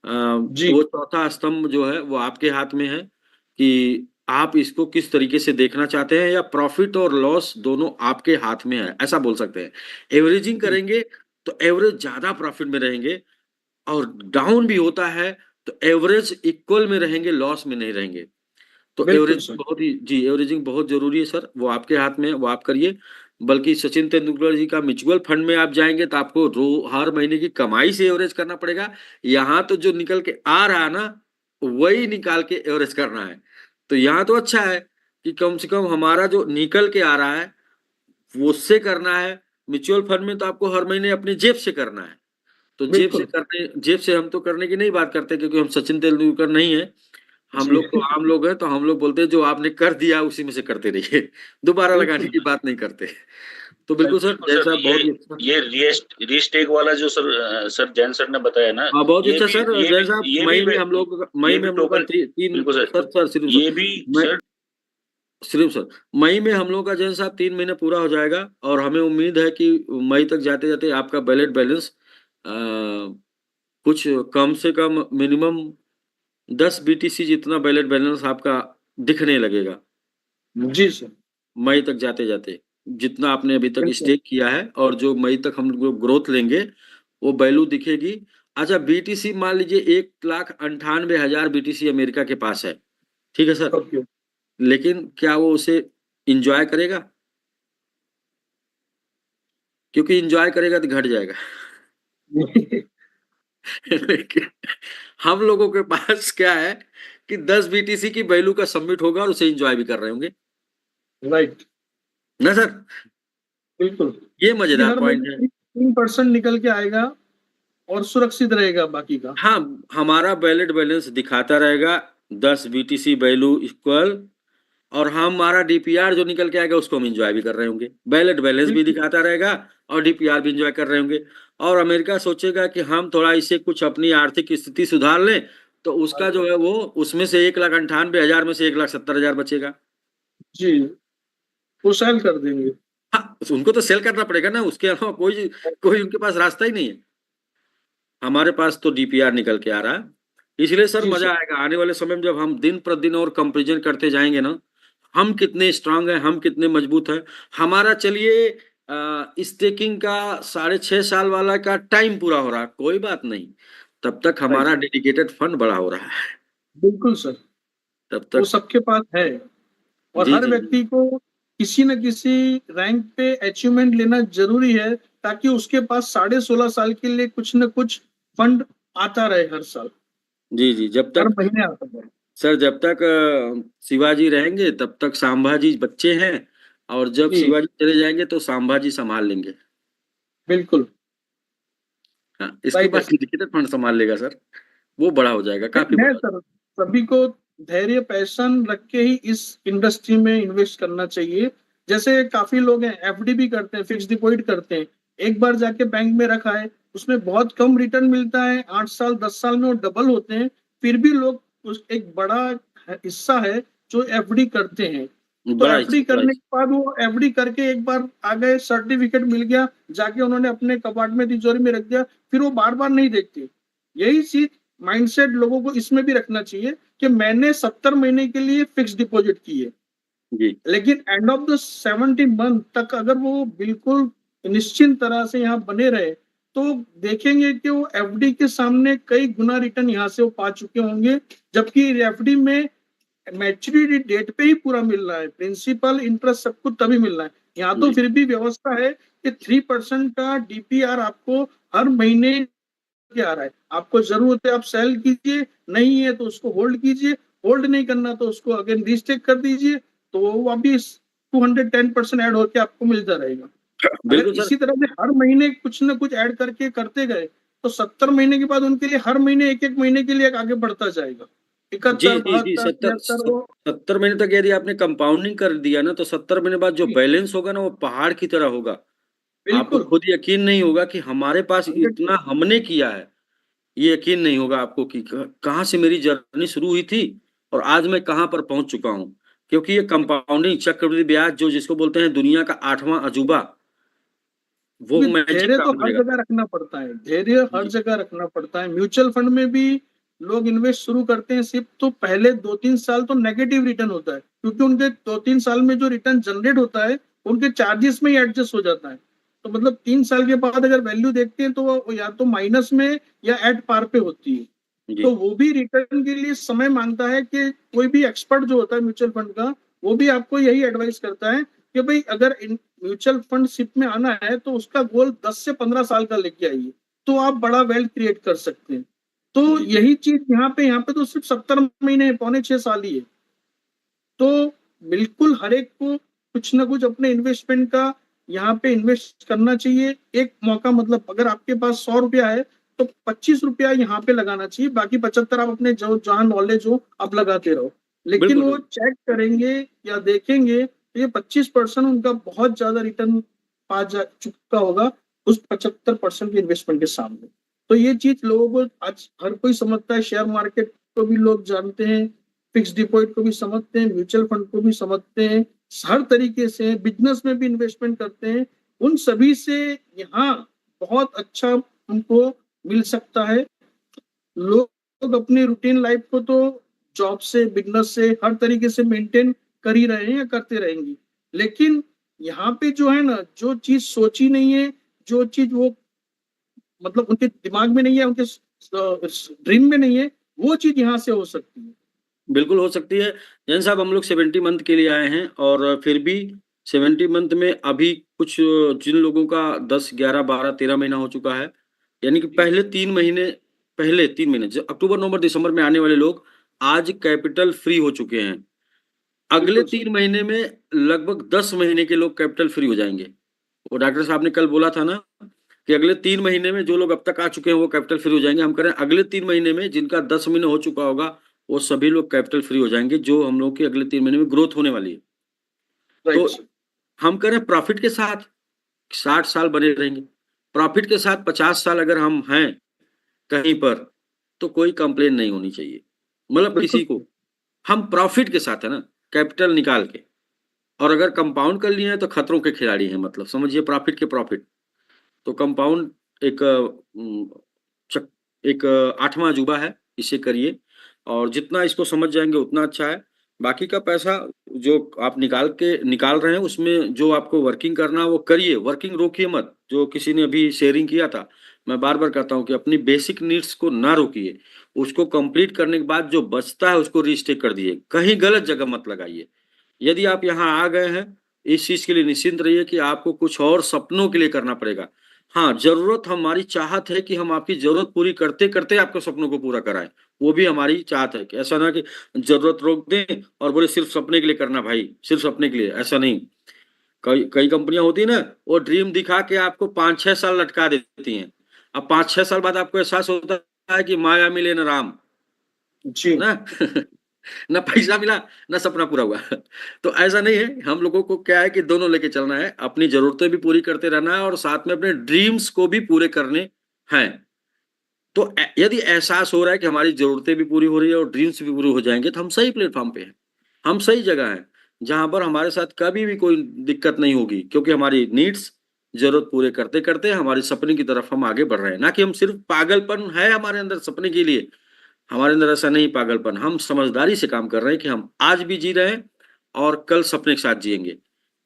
जी वो चौथा स्तंभ जो है वो आपके हाथ में है कि आप इसको किस तरीके से देखना चाहते हैं, या प्रॉफिट और लॉस दोनों आपके हाथ में है, ऐसा बोल सकते हैं। एवरेजिंग करेंगे तो एवरेज ज्यादा प्रॉफिट में रहेंगे, और डाउन भी होता है तो एवरेज इक्वल में रहेंगे, लॉस में नहीं रहेंगे। तो बिल्कुल एवरेजिंग सर। बहुत ही, जी एवरेजिंग बहुत जरूरी है सर, वो आपके हाथ में है, वो आप करिए। बल्कि सचिन तेंदुलकर जी का म्यूचुअल फंड में आप जाएंगे तो आपको हर महीने की कमाई से एवरेज करना पड़ेगा। यहाँ तो जो निकल के आ रहा है ना, वही निकाल के एवरेज करना है। तो यहाँ तो अच्छा है कि कम से कम हमारा जो निकल के आ रहा है वो उससे करना है। म्यूचुअल फंड में तो आपको हर महीने अपनी जेब से करना है। तो बिल्कुल जेब से हम तो करने की नहीं बात करते, क्योंकि हम सचिन तेंदुलकर नहीं है। हम जी लोग तो आम लोग हैं, तो हम लोग बोलते हैं जो आपने कर दिया उसी में से करते रहिए, दोबारा लगाने बिल्कुल की बात नहीं करते। तो बिल्कुल सर, बिल्कुल जैन सर, साहब बहुत ही अच्छा। ये रीस्टेक वाला जो सर जैन सर ने बताया ना, हाँ बहुत ही ये अच्छा भी सर। ये जैन भी साहब ये मई भी में हम लोग ये भी का टोकन, तीन बिल्कुल सर, सर सिर्फ ये भी मैं सर, सिर्फ सर मई में हम लोग का जैन साहब 3 महीने पूरा हो जाएगा, और हमें उम्मीद है कि मई तक जाते जाते आपका बैलेट बैलेंस कुछ कम से कम मिनिमम 10 BTC जितना बैलेट बैलेंस आपका दिखने लगेगा जी सर। मई तक जाते जाते। जितना आपने अभी तक बिल्कुल स्टेक किया है और जो मई तक हम लोग ग्रोथ लेंगे, वो वैल्यू दिखेगी। अच्छा, BTC मान लीजिए 1,98,000 BTC अमेरिका के पास है, ठीक है सर, ओके। लेकिन क्या वो उसे इंजॉय करेगा? क्योंकि इंजॉय करेगा तो घट जाएगा। लेकिन हम लोगों के पास क्या है कि 10 BTC की वैल्यू का सबमिट होगा और उसे इंजॉय भी कर रहे होंगे राइट। ना सर। बिल्कुल, ये क्योंकि मजेदार हर पॉइंट है। महीने 3% निकल के आएगा और सुरक्षित रहेगा बाकी का। हाँ, हमारा बैलेट बैलेंस दिखाता रहेगा 10 BTC वैल्यू इक्वल, और हमारा DPR जो निकल के आएगा उसको हम इंजॉय भी कर रहे होंगे। बैलेट बैलेंस भी बिल्कुल दिखाता रहेगा और DPR भी इंजॉय कर रहे होंगे। और अमेरिका सोचेगा कि हम थोड़ा इससे कुछ अपनी आर्थिक स्थिति सुधार लें, तो उसका जो है वो उसमें से 1,98,000 में से 1,70,000 बचेगा। जी, वो सेल कर देंगे। हाँ, उनको तो सेल करना पड़ेगा ना, उसके अलावा कोई कोई उनके पास रास्ता ही नहीं है। हमारे पास तो DPR निकल के आ रहा है, इसलिए सर जी मजा सर। आएगा आने वाले समय में जब हम दिन प्रतिदिन और कंपैरिजन करते जाएंगे ना, हम कितने स्ट्रांग हैं, हम कितने मजबूत हैं। हमारा चलिए स्टेकिंग का 6.5 साल वाला का टाइम पूरा हो रहा है, कोई बात नहीं, तब तक राइट। हमारा डेडिकेटेड फंड बड़ा हो रहा है, बिल्कुल सर, तब वो तक। सबके पास है। और जी हर जी जी व्यक्ति को किसी न किसी रैंक पे अचीवमेंट लेना जरूरी है, ताकि उसके पास 16.5 साल के लिए कुछ न कुछ फंड आता रहे हर साल, जी जी। जब हर तक महीने आता रहे। सर, जब तक शिवाजी रहेंगे तब तक संभाजी बच्चे हैं, और जब जी शिवाजी चले जाएंगे तो संभाजी संभाल लेंगे। बिल्कुल। हाँ, इसके राइट है बाद सर। डेडिकेटेड फंड संभाल लेगा सर, वो बड़ा हो जाएगा, काफी नहीं है बड़ा। सर, सभी को धैर्य पैशन रख के ही इस इंडस्ट्री में इन्वेस्ट करना चाहिए। जैसे काफी लोग हैं एफडी भी करते हैं, फिक्स डिपॉजिट करते हैं, एक बार जाके बैंक में रखा है, उसमें बहुत कम रिटर्न मिलता है, 8 साल 10 साल में वो डबल होते हैं, फिर भी लोग उस एक बड़ा हिस्सा है जो एफडी करते हैं। तो बड़ा एफडी हिस्सा, बड़ा करने के हिस्सा। बाद वो एफडी करके एक बार आ गए, सर्टिफिकेट मिल गया, जाके उन्होंने अपने कपाट में तिजोरी में रख दिया, फिर वो बार बार नहीं देखते। यही चीज माइंडसेट लोगों को इसमें भी रखना चाहिए कि मैंने 70 महीने के लिए फिक्स डिपॉजिट की है, जी लेकिन एंड ऑफ द 70 मंथ तक अगर वो बिल्कुल निश्चिंत तरह से यहाँ बने रहे, तो देखेंगे कि वो एफडी के सामने कई गुना रिटर्न यहाँ से वो पा चुके होंगे। जबकि एफडी में मैच्योरिटी डेट पे ही पूरा मिल रहा है, प्रिंसिपल इंटरेस्ट सब कुछ तभी मिल रहा है। यहाँ तो जी फिर भी व्यवस्था है कि 3% का डीपीआर आपको हर महीने के आ रहा है। आपको जरूरत है आप सेल कीजिए, नहीं है तो उसको होल्ड कीजिए, होल्ड नहीं करना तो उसको अगेन रीस्टेक कर दीजिए, तो वो वापिस 210% ऐड होकर आपको मिलता रहेगा। अगर बिल्कुल सर। इसी तरह से हर महीने कुछ ना कुछ ऐड करके करते गए, तो 70 महीने के बाद उनके लिए हर महीने एक एक महीने के लिए आगे बढ़ता जाएगा। जी 71 जी जी। 72 सत्तर 73 वो 70 महीने तक यदि आपने कंपाउंडिंग कर दिया ना, तो 70 महीने बाद जो बैलेंस होगा ना, वो पहाड़ की तरह होगा। आपको बिल्कुल खुद यकीन नहीं होगा कि हमारे पास 100। इतना हमने किया है। ये यकीन नहीं होगा आपको कि कहाँ से मेरी जर्नी शुरू हुई थी और आज मैं कहाँ पर पहुंच चुका हूँ। क्योंकि ये कंपाउंडिंग, चक्रवृद्धि ब्याज, जो जिसको बोलते हैं दुनिया का 8वां अजूबा, वो क्योंकि मैजिक धैर्य तो काम हर करेगा। जगह रखना पड़ता है, धैर्य हर जी जगह रखना पड़ता है। म्यूचुअल फंड में भी लोग इन्वेस्ट शुरू करते हैं सिर्फ, तो पहले 2-3 साल तो नेगेटिव रिटर्न होता है, क्योंकि उनके 2-3 साल में जो रिटर्न जनरेट होता है उनके चार्जेस में ही एडजस्ट हो जाता है। तो मतलब 3 साल के बाद अगर वैल्यू देखते हैं तो वो या तो माइनस में या एट पार पे होती है। जी तो वो भी रिटर्न के लिए समय मांगता है कि कोई भी एक्सपर्ट जो होता है म्यूचुअल फंड का, वो भी आपको यही एडवाइस करता है कि भाई अगर म्यूचुअल फंड शिप में आना है तो उसका गोल 10 से 15 साल का लेके आइए, तो आप बड़ा वेल्थ क्रिएट कर सकते हैं। तो यही चीज यहाँ पे तो सिर्फ 70 महीने, 5.25 साल ही है। तो बिल्कुल हर एक को कुछ ना कुछ अपने इन्वेस्टमेंट का यहाँ पे इन्वेस्ट करना चाहिए। एक मौका, मतलब अगर आपके पास 100 रुपया है तो 25 रुपया यहाँ पे लगाना चाहिए, बाकी 75 आप अपने जो जहाँ नॉलेज हो आप लगाते रहो। लेकिन बिल्कुल वो चेक करेंगे या देखेंगे तो ये 25% उनका बहुत ज्यादा रिटर्न पा जा चुका होगा उस 75% के इन्वेस्टमेंट के सामने। तो ये चीज लोगों को आज हर कोई समझता है, शेयर मार्केट को भी लोग जानते हैं, फिक्स डिपॉजिट को भी समझते हैं, म्यूचुअल फंड को भी समझते हैं, हर तरीके से बिजनेस में भी इन्वेस्टमेंट करते हैं। उन सभी से यहाँ बहुत अच्छा उनको मिल सकता है। लोग अपनी रूटीन लाइफ को तो जॉब से, बिजनेस से, हर तरीके से मेंटेन कर ही रहे हैं या करते रहेंगे, लेकिन यहाँ पे जो है ना, जो चीज सोची नहीं है, जो चीज वो मतलब उनके दिमाग में नहीं है, उनके ड्रीम में नहीं है, वो चीज यहाँ से हो सकती है। बिल्कुल हो सकती है। जैन साहब, हम लोग 70 मंथ के लिए आए हैं और फिर भी 70 मंथ में अभी कुछ जिन लोगों का 10, 11, 12, 13 महीना हो चुका है, यानी कि पहले 3 महीने जो अक्टूबर, नवंबर, दिसंबर में आने वाले लोग आज कैपिटल फ्री हो चुके हैं। अगले बिल्कुल सर। 3 महीने में लगभग 10 महीने के लोग कैपिटल फ्री हो जाएंगे। वो डॉक्टर साहब ने कल बोला था ना कि अगले 3 महीने में जो लोग अब तक आ चुके हैं वो कैपिटल फ्री हो जाएंगे। हम कह रहे हैं अगले 3 महीने में जिनका 10 महीने हो चुका होगा वो सभी लोग कैपिटल फ्री हो जाएंगे, जो हम लोग की अगले 3 महीने में ग्रोथ होने वाली है। राइट तो सर। हम कह रहे हैं प्रॉफिट के साथ 60 साल बने रहेंगे, प्रॉफिट के साथ 50 साल अगर हम हैं कहीं पर तो कोई कंप्लेन नहीं होनी चाहिए। मतलब बिल्कुल किसी को, हम प्रॉफिट के साथ है ना, कैपिटल निकाल के, और अगर कंपाउंड कर लिए हैं तो खतरों के खिलाड़ी हैं। मतलब समझिए प्रॉफिट के प्रॉफिट। तो कंपाउंड एक एक 8वां अजूबा है, इसे करिए और जितना इसको समझ जाएंगे उतना अच्छा है। बाकी का पैसा जो आप निकाल रहे हैं उसमें जो आपको वर्किंग करना वो करिए, वर्किंग रोकिए मत। जो किसी ने अभी शेयरिंग किया था, मैं बार बार कहता हूँ कि अपनी बेसिक नीड्स को ना रोकिए, उसको कंप्लीट करने के बाद जो बचता है उसको रीस्टेक कर दिए, कहीं गलत जगह मत लगाइए। यदि आप यहाँ आ गए हैं, इस चीज के लिए निश्चिंत रहिए कि आपको कुछ और सपनों के लिए करना पड़ेगा। हाँ, जरूरत, हमारी चाहत है कि हम आपकी जरूरत पूरी करते करते आपके सपनों को पूरा कराएं। वो भी हमारी चाहत है कि ऐसा ना कि जरूरत रोक दें और बोले सिर्फ सपने के लिए करना भाई, सिर्फ सपने के लिए, ऐसा नहीं। कई कई कंपनियां होती है ना, वो ड्रीम दिखा के आपको 5-6 साल लटका देती हैं। अब 5-6 साल बाद आपको एहसास होता है कि माया मिले न राम, जी। ना ना पैसा मिला ना सपना पूरा हुआ। तो ऐसा नहीं है, हम लोगों को क्या है कि दोनों लेके चलना है, अपनी जरूरतें भी पूरी करते रहना है और साथ में अपने ड्रीम्स को भी पूरे करने हैं। तो यदि एहसास हो रहा है कि हमारी जरूरतें भी पूरी हो रही है और ड्रीम्स भी पूरे हो जाएंगे तो हम सही प्लेटफॉर्म पे हैं, हम सही जगह हैं जहां पर हमारे साथ कभी भी कोई दिक्कत नहीं होगी, क्योंकि हमारी नीड्स, जरूरत पूरे करते करते हमारे सपने की तरफ हम आगे बढ़ रहे हैं। ना कि हम सिर्फ पागलपन है हमारे अंदर सपने के लिए, हमारे अंदर ऐसा नहीं पागलपन, हम समझदारी से काम कर रहे हैं कि हम आज भी जी रहे हैं और कल सपने के साथ जिएंगे।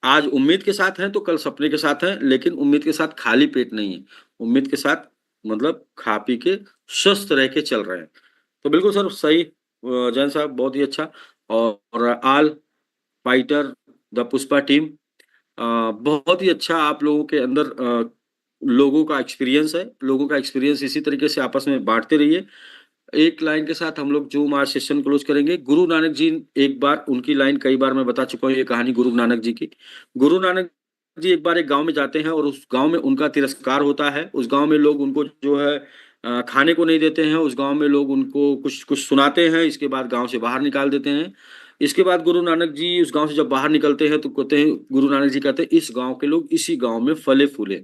आज उम्मीद के साथ हैं तो कल सपने के साथ हैं, लेकिन उम्मीद के साथ खाली पेट नहीं है, उम्मीद के साथ मतलब खा पी के स्वस्थ रह के चल रहे हैं। तो बिल्कुल सर सही, जैन साहब बहुत ही अच्छा। और आल फाइटर द पुष्पा टीम, बहुत ही अच्छा आप लोगों के अंदर लोगों का एक्सपीरियंस है, लोगों का एक्सपीरियंस इसी तरीके से आपस में बांटते रहिए। एक लाइन के साथ हम लोग जूम आज सेशन क्लोज करेंगे। गुरु नानक जी, एक बार उनकी लाइन कई बार मैं बता चुका हूँ, ये कहानी गुरु नानक जी की। गुरु नानक जी एक बार एक गांव में जाते हैं और उस गांव में उनका तिरस्कार होता है। उस गांव में लोग उनको जो है खाने को नहीं देते हैं, उस गांव में लोग उनको कुछ कुछ सुनाते हैं, इसके बाद गांव से बाहर निकाल देते हैं। इसके बाद गुरु नानक जी उस गांव से जब बाहर निकलते हैं तो कहते हैं, गुरु नानक जी कहते हैं इस गांव के लोग इसी गांव में फले फूले।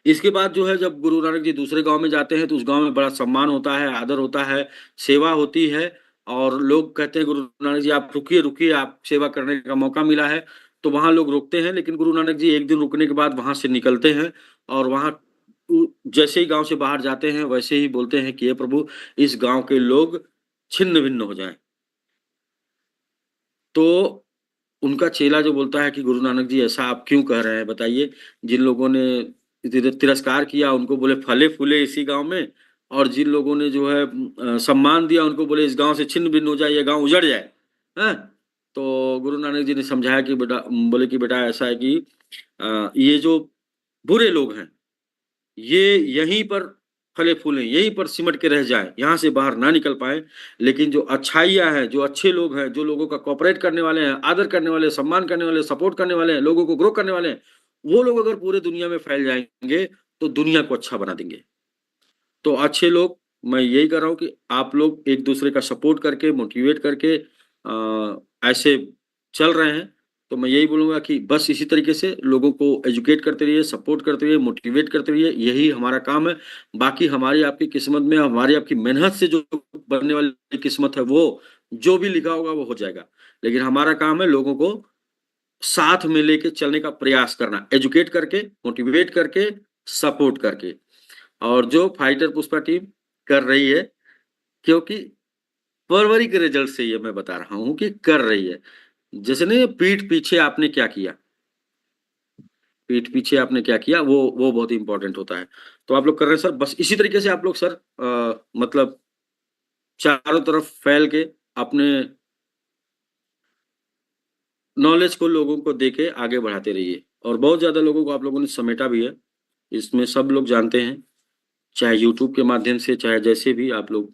इसके बाद जो है जब गुरु नानक जी दूसरे गांव में जाते हैं तो उस गांव में बड़ा सम्मान होता है, आदर होता है, सेवा होती है और लोग कहते हैं गुरु नानक जी आप रुकिए रुकिए, आप सेवा करने का मौका मिला है। तो वहां लोग रुकते हैं, लेकिन गुरु नानक जी एक दिन रुकने के बाद वहां से निकलते हैं और वहां जैसे ही गांव से बाहर जाते हैं वैसे ही बोलते हैं कि हे प्रभु इस गांव के लोग छिन्न भिन्न हो जाएं। तो उनका चेला जो बोलता है कि गुरु नानक जी ऐसा आप क्यों कह रहे हैं बताइए, जिन लोगों ने तिरस्कार किया उनको बोले फले फूले इसी गांव में, और जिन लोगों ने जो है सम्मान दिया उनको बोले इस गांव से छिन्न भिन्न हो जाए, ये गांव उजड़ जाए। हैं? तो गुरु नानक जी ने समझाया कि बेटा, बोले कि बेटा ऐसा है कि ये जो बुरे लोग हैं ये यहीं पर फले फूले यहीं पर सिमट के रह जाए, यहाँ से बाहर ना निकल पाए। लेकिन जो अच्छाइयाँ हैं, जो अच्छे लोग हैं, जो लोगों का कोऑपरेट करने वाले हैं, आदर करने वाले, सम्मान करने वाले, सपोर्ट करने वाले हैं, लोगों को ग्रो करने वाले हैं, वो लोग अगर पूरे दुनिया में फैल जाएंगे तो दुनिया को अच्छा बना देंगे। तो अच्छे लोग, मैं यही कर रहा हूँ कि आप लोग एक दूसरे का सपोर्ट करके, मोटिवेट करके ऐसे चल रहे हैं। तो मैं यही बोलूँगा कि बस इसी तरीके से लोगों को एजुकेट करते रहिए, सपोर्ट करते रहिए, मोटिवेट करते रहिए, यही हमारा काम है। बाकी हमारी आपकी किस्मत में, हमारी आपकी मेहनत से जो बनने वाली किस्मत है वो जो भी लिखा होगा वो हो जाएगा। लेकिन हमारा काम है लोगों को साथ में लेके चलने का प्रयास करना, एजुकेट करके, मोटिवेट करके, सपोर्ट करके। और जो फाइटर पुष्पा टीम कर रही है, क्योंकि फरवरी के रिजल्ट से ये मैं बता रहा हूँ कि कर रही है। जैसे नहीं, पीठ पीछे आपने क्या किया, पीठ पीछे आपने क्या किया, वो बहुत इंपॉर्टेंट होता है। तो आप लोग कर रहे हैं सर, बस इसी तरीके से आप लोग सर मतलब चारों तरफ फैल के अपने नॉलेज को लोगों को देके आगे बढ़ाते रहिए। और बहुत ज्यादा लोगों को आप लोगों ने समेटा भी है, इसमें सब लोग जानते हैं, चाहे यूट्यूब के माध्यम से, चाहे जैसे भी आप लोग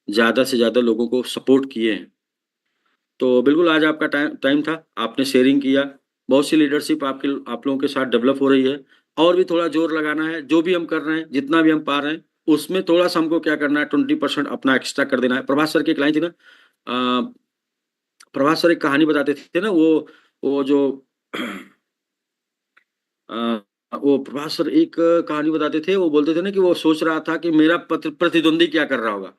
ज्यादा से ज्यादा लोगों को सपोर्ट किए हैं। तो बिल्कुल आज आपका टाइम था, आपने शेयरिंग किया, बहुत सी लीडरशिप आप लोगों के साथ डेवलप हो रही है। और भी थोड़ा जोर लगाना है, जो भी हम कर रहे हैं, जितना भी हम पा रहे हैं उसमें थोड़ा सा हमको क्या करना है, 20% अपना एक्स्ट्रा कर देना है। प्रभास सर की एक लाइन थी ना, प्रभास सर एक कहानी बताते थे ना, वो जो वो प्रभास सर एक कहानी बताते थे, वो बोलते थे ना कि वो सोच रहा था कि मेरा प्रतिद्वंदी क्या कर रहा होगा।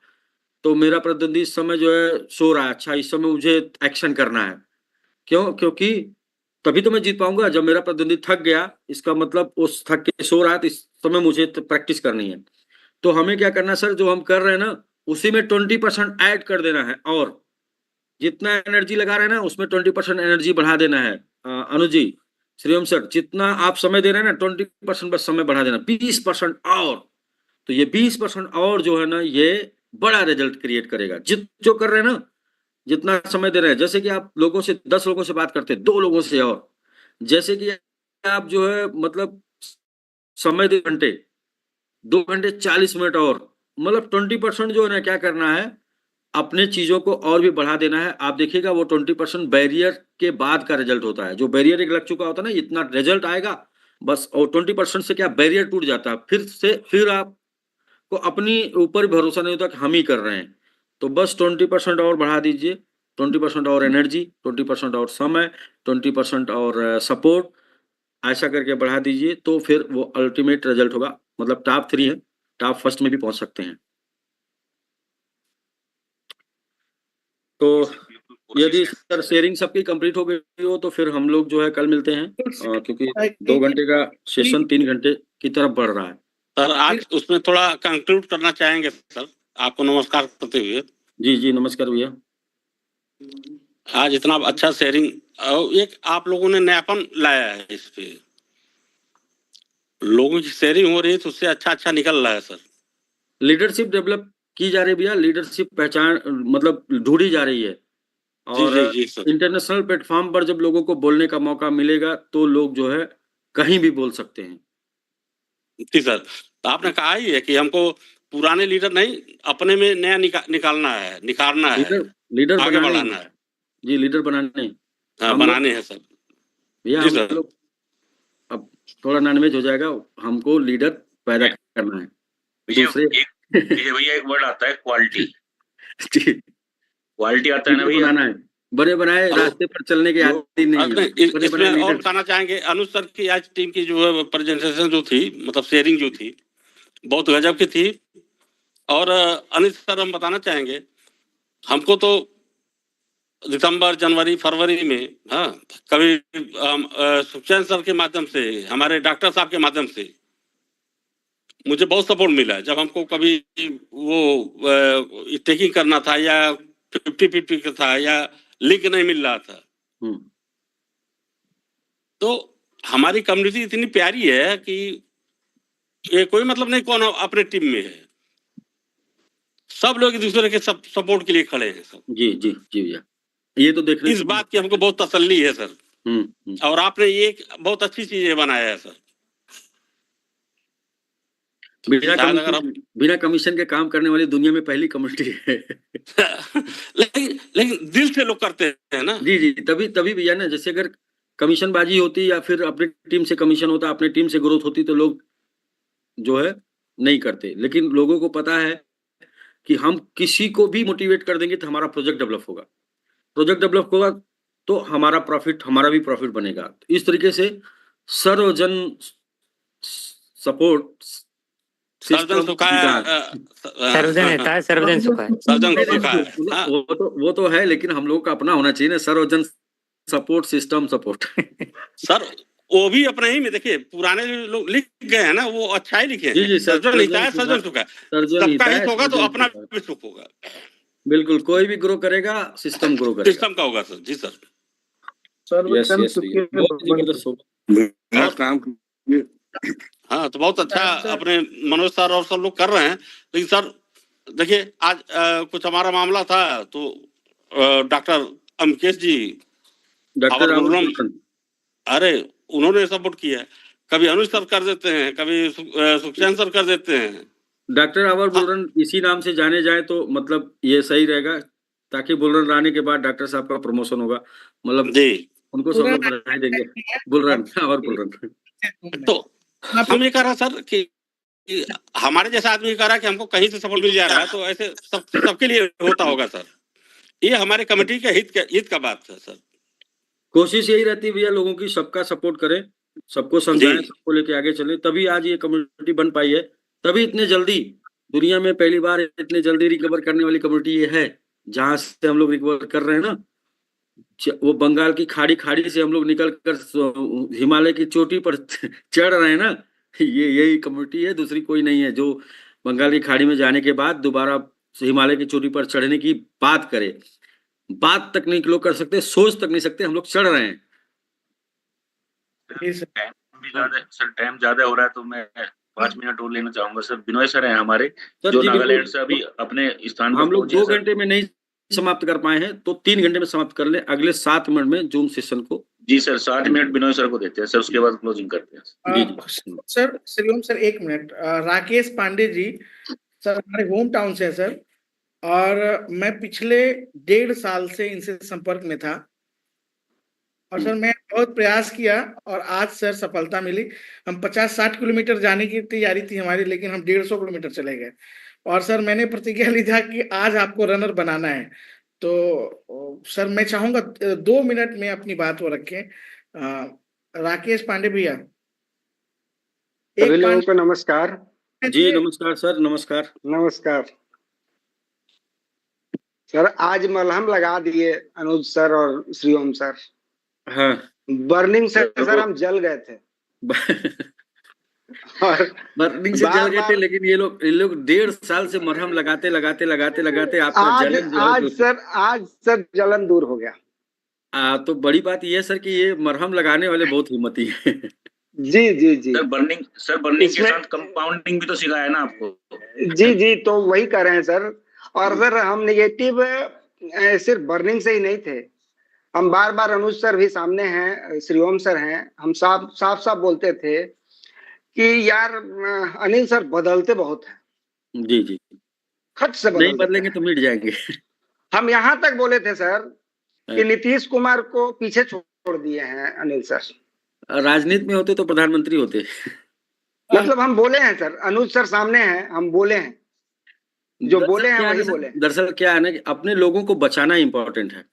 तो मेरा प्रतिद्वंदी इस समय जो है सो रहा है, अच्छा इस समय मुझे एक्शन करना है। क्यों? क्योंकि तभी तो मैं जीत पाऊंगा। जब मेरा प्रतिद्वंदी थक गया, इसका मतलब उस थक के सो रहा है, तो इस समय मुझे तो प्रैक्टिस करनी है। तो हमें क्या करना है सर, जो हम कर रहे हैं ना उसी में 20% ऐड कर देना है, और जितना एनर्जी लगा रहे हैं ना उसमें 20% एनर्जी बढ़ा देना है। अनुज जी, श्रीओम सर, जितना आप समय दे रहे हैं ना 20% बस समय बढ़ा देना, 20% और। तो ये 20% और जो है ना ये बड़ा रिजल्ट क्रिएट करेगा। जो कर रहे हैं ना, जितना समय दे रहे हैं, जैसे कि आप लोगों से 10 लोगों से बात करते हैं, 2 लोगों से, और जैसे कि आप जो है मतलब समय 2 घंटे, 2 घंटे 40 मिनट, और मतलब 20% जो है ना क्या करना है, अपने चीजों को और भी बढ़ा देना है। आप देखिएगा वो 20% बैरियर के बाद का रिजल्ट होता है। जो बैरियर एक लग चुका होता है ना, इतना रिजल्ट आएगा बस, और 20% से क्या बैरियर टूट जाता है, फिर आप को अपनी ऊपर भरोसा नहीं होता कि हम ही कर रहे हैं। तो बस 20% और बढ़ा दीजिए, 20% और एनर्जी, 20% और समय, 20% और सपोर्ट, ऐसा करके बढ़ा दीजिए। तो फिर वो अल्टीमेट रिजल्ट होगा, मतलब टॉप 3 है, टॉप फर्स्ट में भी पहुंच सकते हैं। तो यदि सर शेयरिंग सबकी कंप्लीट हो गई हो तो फिर हम लोग जो है कल मिलते हैं, क्योंकि 2 घंटे का सेशन 3 घंटे की तरफ बढ़ रहा है। सर आज उसमें थोड़ा कंक्लूड करना चाहेंगे सर, आपको नमस्कार करते हुए। जी जी नमस्कार भैया। आज इतना अच्छा शेयरिंग, एक आप लोगों ने नयापन लाया है इस पे, लोगों की शेयरिंग हो रही है तो उससे अच्छा निकल रहा है सर। लीडरशिप डेवलप की जा रही है भैया, लीडरशिप पहचान मतलब ढूंढी जा रही है। और इंटरनेशनल प्लेटफॉर्म पर जब लोगों को बोलने का मौका मिलेगा तो लोग जो है कहीं भी बोल सकते हैं। जी सर, तो आपने कहा ही है कि हमको पुराने लीडर नहीं, अपने में नया निकालना है, निखारना है, लीडर आगे बढ़ाना है। जी लीडर बनाने, हाँ बनाने हैं सर। भैया हम लोग अब थोड़ा नॉनवेज हो जाएगा, हमको लीडर पैदा करना है। दूसरे भैया एक वर्ड आता है क्वालिटी, क्वालिटी आता है ना भैया, बनाना है। बड़े बनाए रास्ते पर चलने के आदि नहीं है। इसमें और बताना चाहेंगे अनुज सर की आज टीम की जो है प्रेजेंटेशन जो थी, मतलब शेयरिंग जो थी बहुत गजब की थी। और अनिल सर हम बताना चाहेंगे, हमको तो दिसंबर जनवरी फरवरी में, हाँ कभी सुखचैन सर के माध्यम से, हमारे डॉक्टर साहब के माध्यम से मुझे बहुत सपोर्ट मिला जब हमको कभी वो टेकिंग करना था या 50-50 का था या लिंक नहीं मिल रहा था। तो हमारी कम्युनिटी इतनी प्यारी है कि ये कोई मतलब नहीं कौन अपने टीम में है, सब लोग एक दूसरे के सब सपोर्ट के लिए खड़े हैं सब। जी जी जी भैया, ये तो देखने इस बात की हमको बहुत तसल्ली है सर। और आपने ये बहुत अच्छी चीज बनाया है सर। बिना कमीशन के काम करने वाली दुनिया में पहली कम्युनिटी है। लेकिन दिल से लोग करते हैं ना। जी जी, तभी भैया ना, जैसे अगर कमीशन बाजी होती या फिर अपनी टीम से कमीशन होता, अपनी टीम से ग्रोथ होती तो लोग जो है नहीं करते। लेकिन लोगों को पता है कि हम किसी को भी मोटिवेट कर देंगे तो हमारा प्रोजेक्ट डेवलप होगा, प्रोजेक्ट डेवलप होगा तो हमारा भी प्रॉफिट बनेगा। तो इस तरीके से सर्वजन सपोर्ट सर्वजन सुखा सर्वजन हिताय सर्वजन सुखाय। सर्वजन सुखा वो तो है, लेकिन हम लोगों का अपना होना चाहिए ना, सर्वजन सपोर्ट सिस्टम सपोर्ट। सर वो भी अपने ही में देखिए पुराने लोग लिख गए हैं ना, वो अच्छा ही लिखे जी जी, सर्वजन हिताय सर्वजन सुखा। सबका हित होगा तो अपना भी सुख होगा। बिल्कुल, कोई भी ग्रो करेगा सिस्टम ग्रो करेगा, सिस्टम का होगा सर। जी सर। हाँ तो बहुत अच्छा अपने मनोज सर और सब लोग कर रहे हैं। लेकिन सर देखिए आज कुछ हमारा मामला था तो डॉक्टर अमकेश जी, अरे उन्होंने सपोर्ट किया है। कभी अनुज सर कर देते हैं, कभी सुखचैन सर कर देते हैं। डॉक्टर आवर बुलरन इसी नाम से जाने जाए तो मतलब ये सही रहेगा, ताकि बुलरन आने के बाद डॉक्टर साहब का प्रमोशन होगा। मतलब जी उनको सब लोग बधाई देंगे, बुलरन आवर बुलरन। तो हम ये कह रहा सर कि हमारे जैसा आदमी कह रहा है कि हमको कहीं से सपोर्ट मिल जा रहा है, तो ऐसे सबके लिए होता होगा सर। ये हमारे कमेटी के हित का बात है सर। कोशिश यही रहती है भैया लोगों की, सबका सपोर्ट करें, सबको समझाएं, सबको लेके आगे चलें, तभी आज ये कम्युनिटी बन पाई है। तभी इतने जल्दी दुनिया में पहली बार इतने जल्दी रिकवर करने वाली कम्युनिटी ये है। जहां से हम लोग रिकवर कर रहे हैं ना, वो बंगाल की खाड़ी से हम लोग निकल कर हिमालय की चोटी पर चढ़ रहे हैं ना, यही कम्युनिटी है, दूसरी कोई नहीं है जो बंगाल की खाड़ी में जाने के बाद दोबारा हिमालय की चोटी पर चढ़ने की बात करे। बात तक नहीं लोग कर सकते, सोच तक नहीं सकते, हम लोग चढ़ रहे हैं। सर टाइम ज्यादा हो रहा है तो मैं 5 मिनट और लेना चाहूंगा सर। बिनोय सर हैं हमारे जो नागालैंड से अभी अपने स्थान पर हम लोग 2 घंटे में नहीं समाप्त कर पाए हैं तो 3 घंटे में समाप्त कर ले, अगले 7 मिनट में जूम सेशन को। जी सर 7 मिनट बिनोय सर को देते हैं सर, उसके बाद क्लोजिंग करते हैं। Sir Shriom sir 1 minute. Rakesh Pandey ji sir हमारे होम टाउन से है सर, और मैं पिछले 1.5 साल से इनसे संपर्क में था और सर मैं बहुत प्रयास किया और आज सर सफलता मिली। हम 50-60 किलोमीटर जाने की तैयारी थी हमारी, लेकिन हम 150 किलोमीटर चले गए। और सर मैंने प्रतिज्ञा ली था कि आज आपको रनर बनाना है। तो सर मैं चाहूंगा 2 मिनट में अपनी बात वो रखें। राकेश पांडे भैया। सभी लोगों को नमस्कार। जी नमस्कार सर। नमस्कार नमस्कार सर। आज मलहम लगा दिए अनुज सर और श्रीओम सर। हाँ बर्निंग से सर हम जल गए थे। और बर्निंग से जल गए थे, लेकिन ये लोग 1.5 साल से मरहम लगाते आज सर जलन दूर हो गया। तो बड़ी बात ये है सर कि ये मरहम लगाने वाले बहुत हिम्मती है। जी जी जी सर बर्निंग के साथ कंपाउंडिंग भी तो सिखाया ना आपको। जी जी, तो वही कर रहे हैं सर। और सर हम नेगेटिव सिर्फ बर्निंग से ही नहीं थे, हम बार बार अनुज सर भी सामने हैं, श्रीओम सर हैं, हम साफ बोलते थे कि यार अनिल सर बदलते बहुत हैं। जी जी, खट से नहीं बदलेंगे तो मिट जाएंगे। हम यहाँ तक बोले थे सर कि नीतीश कुमार को पीछे छोड़ दिए हैं अनिल सर। राजनीति में होते तो प्रधानमंत्री होते। मतलब हम बोले हैं सर, अनुज सर सामने हैं, हम बोले हैं, जो बोले हैं वही बोले। दरअसल क्या है ना कि अपने लोगों को बचाना इम्पोर्टेंट है।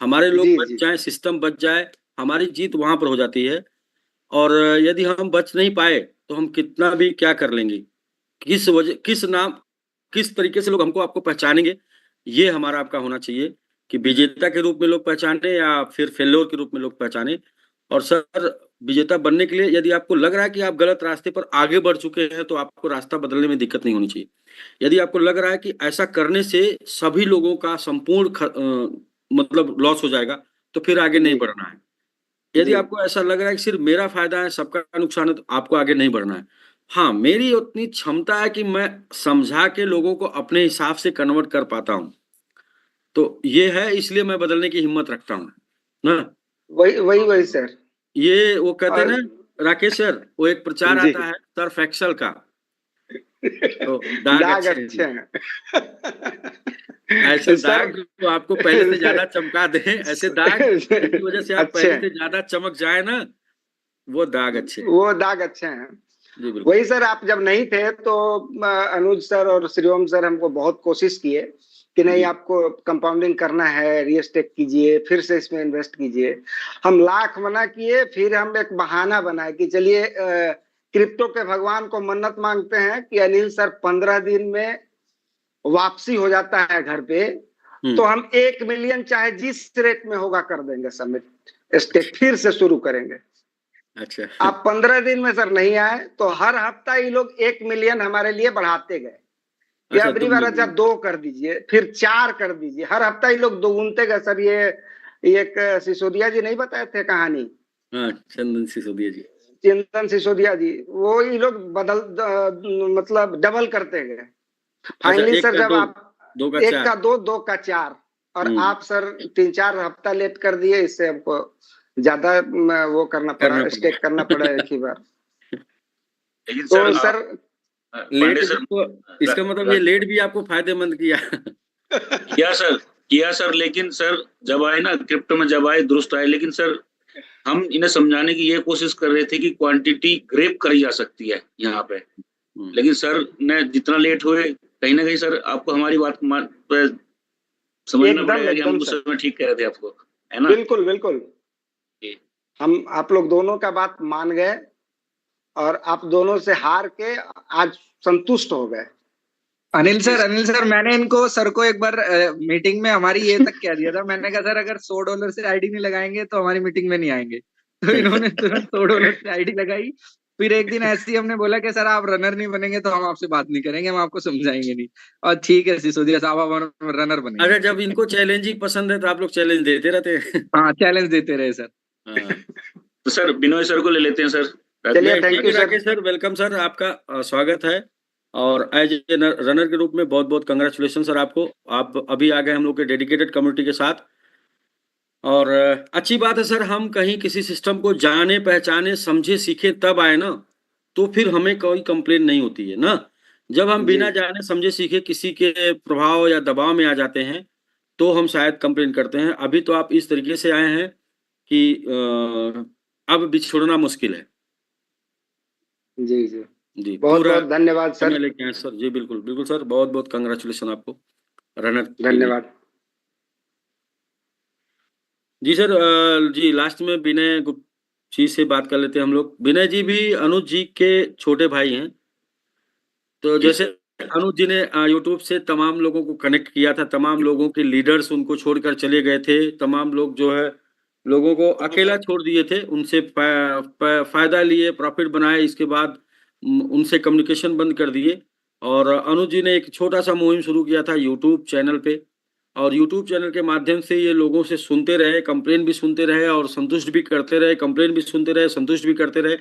हमारे लोग बच जाए, सिस्टम बच जाए, हमारी जीत वहां पर हो जाती है। और यदि हम बच नहीं पाए तो हम कितना भी क्या कर लेंगे, किस तरीके से लोग हमको आपको पहचानेंगे, ये हमारा आपका होना चाहिए कि विजेता के रूप में लोग पहचाने या फिर फेल्योर के रूप में लोग पहचाने। और सर विजेता बनने के लिए यदि आपको लग रहा है कि आप गलत रास्ते पर आगे बढ़ चुके हैं तो आपको रास्ता बदलने में दिक्कत नहीं होनी चाहिए। यदि आपको लग रहा है कि ऐसा करने से सभी लोगों का संपूर्ण मतलब लॉस हो जाएगा तो फिर आगे नहीं बढ़ना है। यदि आपको ऐसा लग रहा है कि सिर्फ मेरा फायदा है, सबका नुकसान है, तो आपको आगे नहीं बढ़ना है। हाँ, मेरी उतनी क्षमता है कि मैं समझा के लोगों को अपने हिसाब से कन्वर्ट कर पाता हूँ, तो ये है, इसलिए मैं बदलने की हिम्मत रखता हूँ ना। वही सर। ये वो कहते हैं ना राकेश सर, वो एक प्रचार आता है सर्फ एक्सेल का, तो दाग अच्छे हैं। ऐसे दाग जो आपको पहले से ज्यादा चमका दे, ऐसे दाग जिसकी वजह से आप पहले से ज्यादा चमक जाए ना, वो दाग अच्छे हैं। वही सर, आप जब नहीं थे तो अनुज सर और श्रीओम सर हमको बहुत कोशिश किए कि नहीं, आपको कंपाउंडिंग करना है, रीएस्टेट कीजिए, फिर से इसमें इन्वेस्ट कीजिए। हम लाख मना किए, फिर हम एक बहाना बनाए कि चलिए क्रिप्टो के भगवान को मन्नत मांगते हैं कि अनिल सर 15 दिन में वापसी हो जाता है घर पे, तो हम 1 मिलियन चाहे जिस रेट में होगा कर देंगे सबमिट, स्टेक फिर से शुरू करेंगे। अच्छा, आप 15 दिन में सर नहीं आए तो हर हफ्ता ये लोग 1 मिलियन हमारे लिए बढ़ाते गए। ये अगली बार अच्छा 2 कर दीजिए, फिर 4 कर दीजिए, हर हफ्ता ये लोग दोगुनते गए सर। ये एक सिसोदिया जी नहीं बताए थे कहानी? हाँ, चंदन सिसोदिया जी, चंदन सिसोदिया जी, वो ये लोग मतलब डबल करते गए। फाइनली सर जब आप 1 का 2, 2 का 4, और आप सर 3-4 हफ्ता लेट कर दिए, इससे हमको ज्यादा वो करना पड़ा, स्टेक करना पड़ा एक ही बार। तो सर लेट को, इसका मतलब ये लेट भी आपको फायदेमंद किया सर, लेकिन सर जब आए ना क्रिप्टो में, जब आए दुरुस्त आए, लेकिन सर हम इन्हें समझाने की ये कोशिश कर रहे थे कि क्वांटिटी ग्रेप करी जा सकती है यहाँ पे, लेकिन सर ने जितना लेट हुए, कहीं ना कहीं सर आपको हमारी बात समझना पड़ेगा कि हम उस समय ठीक कह रहे थे आपको, है ना? बिल्कुल हम आप लोग दोनों का बात मान गए और आप दोनों से हार के आज संतुष्ट हो गए। अनिल सर मैंने इनको सर को एक बार मीटिंग में हमारी ये तक कह दिया था, मैंने कहा सर अगर $100 से आईडी नहीं लगाएंगे तो हमारी मीटिंग में नहीं आएंगे। तो इन्होंने तुरंत $100 से आईडी लगाई। फिर एक दिन ऐसे ही हमने बोला कि सर आप रनर नहीं बनेंगे तो हम आपसे बात नहीं करेंगे, हम आपको समझाएंगे नहीं। और ठीक है सिसोदिया साहब, आप रनर बनेंगे। अगर जब इनको चैलेंज ही पसंद है तो आप लोग चैलेंज देते रहते हैं। हाँ, चैलेंज देते रहे सर। तो सर बिनोय सर को ले लेते हैं सर। चलिए, thank you Rakesh sir, welcome sir, आपका स्वागत है। और एज ए रनर के रूप में बहुत बहुत कंग्रेचुलेशन सर आपको। आप अभी आ गए हम लोग के डेडिकेटेड कम्युनिटी के साथ, और अच्छी बात है सर। हम कहीं किसी सिस्टम को जाने, पहचाने, समझे, सीखे तब आए ना, तो फिर हमें कोई कंप्लेन नहीं होती है ना। जब हम बिना जाने, समझे, सीखे किसी के प्रभाव या दबाव में आ जाते हैं तो हम शायद कंप्लेन करते हैं। अभी तो आप इस तरीके से आए हैं कि अब बिछोड़ना मुश्किल है। जी बहुत बहुत धन्यवाद सर। लेके आए सर। जी बिल्कुल सर, बहुत बहुत कंग्रेचुलेशन आपको रनर। धन्यवाद जी सर। जी लास्ट में विनय जी से बात कर लेते हैं हम लोग। विनय जी भी अनुज जी के छोटे भाई हैं, तो जैसे अनुज जी ने यूट्यूब से तमाम लोगों को कनेक्ट किया था, तमाम लोगों के लीडर्स उनको छोड़कर चले गए थे, तमाम लोग जो है लोगों को अकेला छोड़ दिए थे, उनसे फायदा लिए, प्रॉफिट बनाए, इसके बाद उनसे कम्युनिकेशन बंद कर दिए। और अनुज जी ने एक छोटा सा मुहिम शुरू किया था यूट्यूब चैनल पे, और यूट्यूब चैनल के माध्यम से ये लोगों से सुनते रहे, कंप्लेन भी सुनते रहे और संतुष्ट भी करते रहे, कंप्लेन भी सुनते रहे, संतुष्ट भी करते रहे।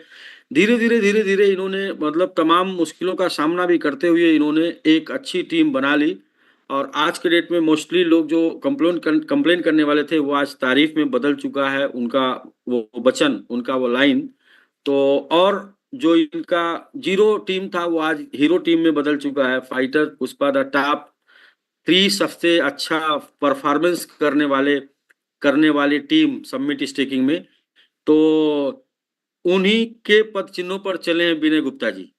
धीरे धीरे इन्होंने मतलब तमाम मुश्किलों का सामना भी करते हुए इन्होंने एक अच्छी टीम बना ली। और आज के डेट में मोस्टली लोग जो कंप्लेन करने वाले थे वो आज तारीफ में बदल चुका है उनका वो वचन, उनका वो लाइन। तो और जो इनका जीरो टीम था वो आज हीरो टीम में बदल चुका है। फाइटर पुष्पा द टॉप 3 सबसे अच्छा परफॉर्मेंस करने वाली टीम सबमिट स्टेकिंग में, तो उन्हीं के पद चिन्हों पर चले हैं विनय गुप्ता जी।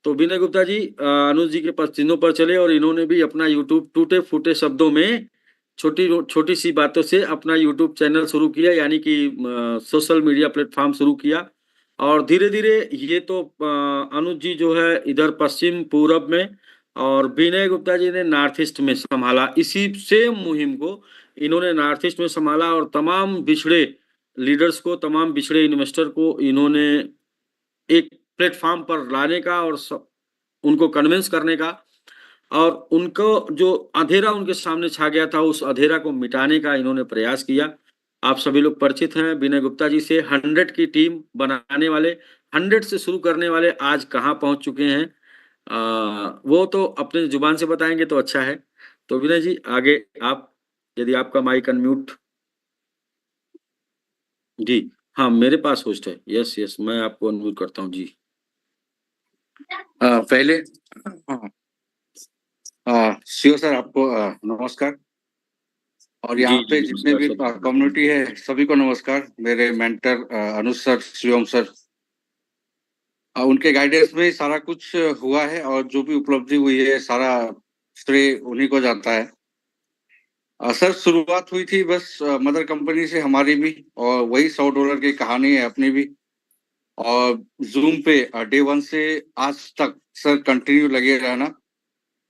तो विनय गुप्ता जी अनुज जी के पद चिन्हों पर चले और इन्होंने भी अपना यूट्यूब टूटे फूटे शब्दों में छोटी सी बातों से अपना यूट्यूब चैनल शुरू किया, यानी कि सोशल मीडिया प्लेटफॉर्म शुरू किया। और धीरे धीरे ये तो अनुज जी जो है इधर पश्चिम पूरब में और विनय गुप्ता जी ने नॉर्थ ईस्ट में संभाला। इसी सेम मुहिम को इन्होंने नॉर्थ ईस्ट में संभाला और तमाम बिछड़े लीडर्स को, तमाम बिछड़े इन्वेस्टर को इन्होंने एक प्लेटफॉर्म पर लाने का और उनको कन्विंस करने का, और उनको जो अंधेरा उनके सामने छा गया था उस अंधेरा को मिटाने का इन्होंने प्रयास किया। आप सभी लोग परिचित हैं विनय गुप्ता जी से। 100 की टीम बनाने वाले, 100 से शुरू करने वाले आज कहाँ पहुंच चुके हैं, वो तो अपने जुबान से बताएंगे तो अच्छा है। तो विनय जी आगे आप, यदि आपका माइक अनम्यूट। जी हाँ, मेरे पास होस्ट है। यस यस, मैं आपको अनम्यूट करता हूँ जी। पहले सीओ सर आपको नमस्कार, और यहाँ पे जितने भी कम्युनिटी है सभी को नमस्कार। मेरे मेंटर अनुज सर, श्रीओम सर, उनके गाइडेंस में सारा कुछ हुआ है, और जो भी उपलब्धि हुई है सारा श्रेय उन्हीं को जाता है। सर शुरुआत हुई थी बस मदर कंपनी से हमारी भी, और वही $100 की कहानी है अपनी भी। और जूम पे डे 1 से आज तक सर कंटिन्यू लगे रहना।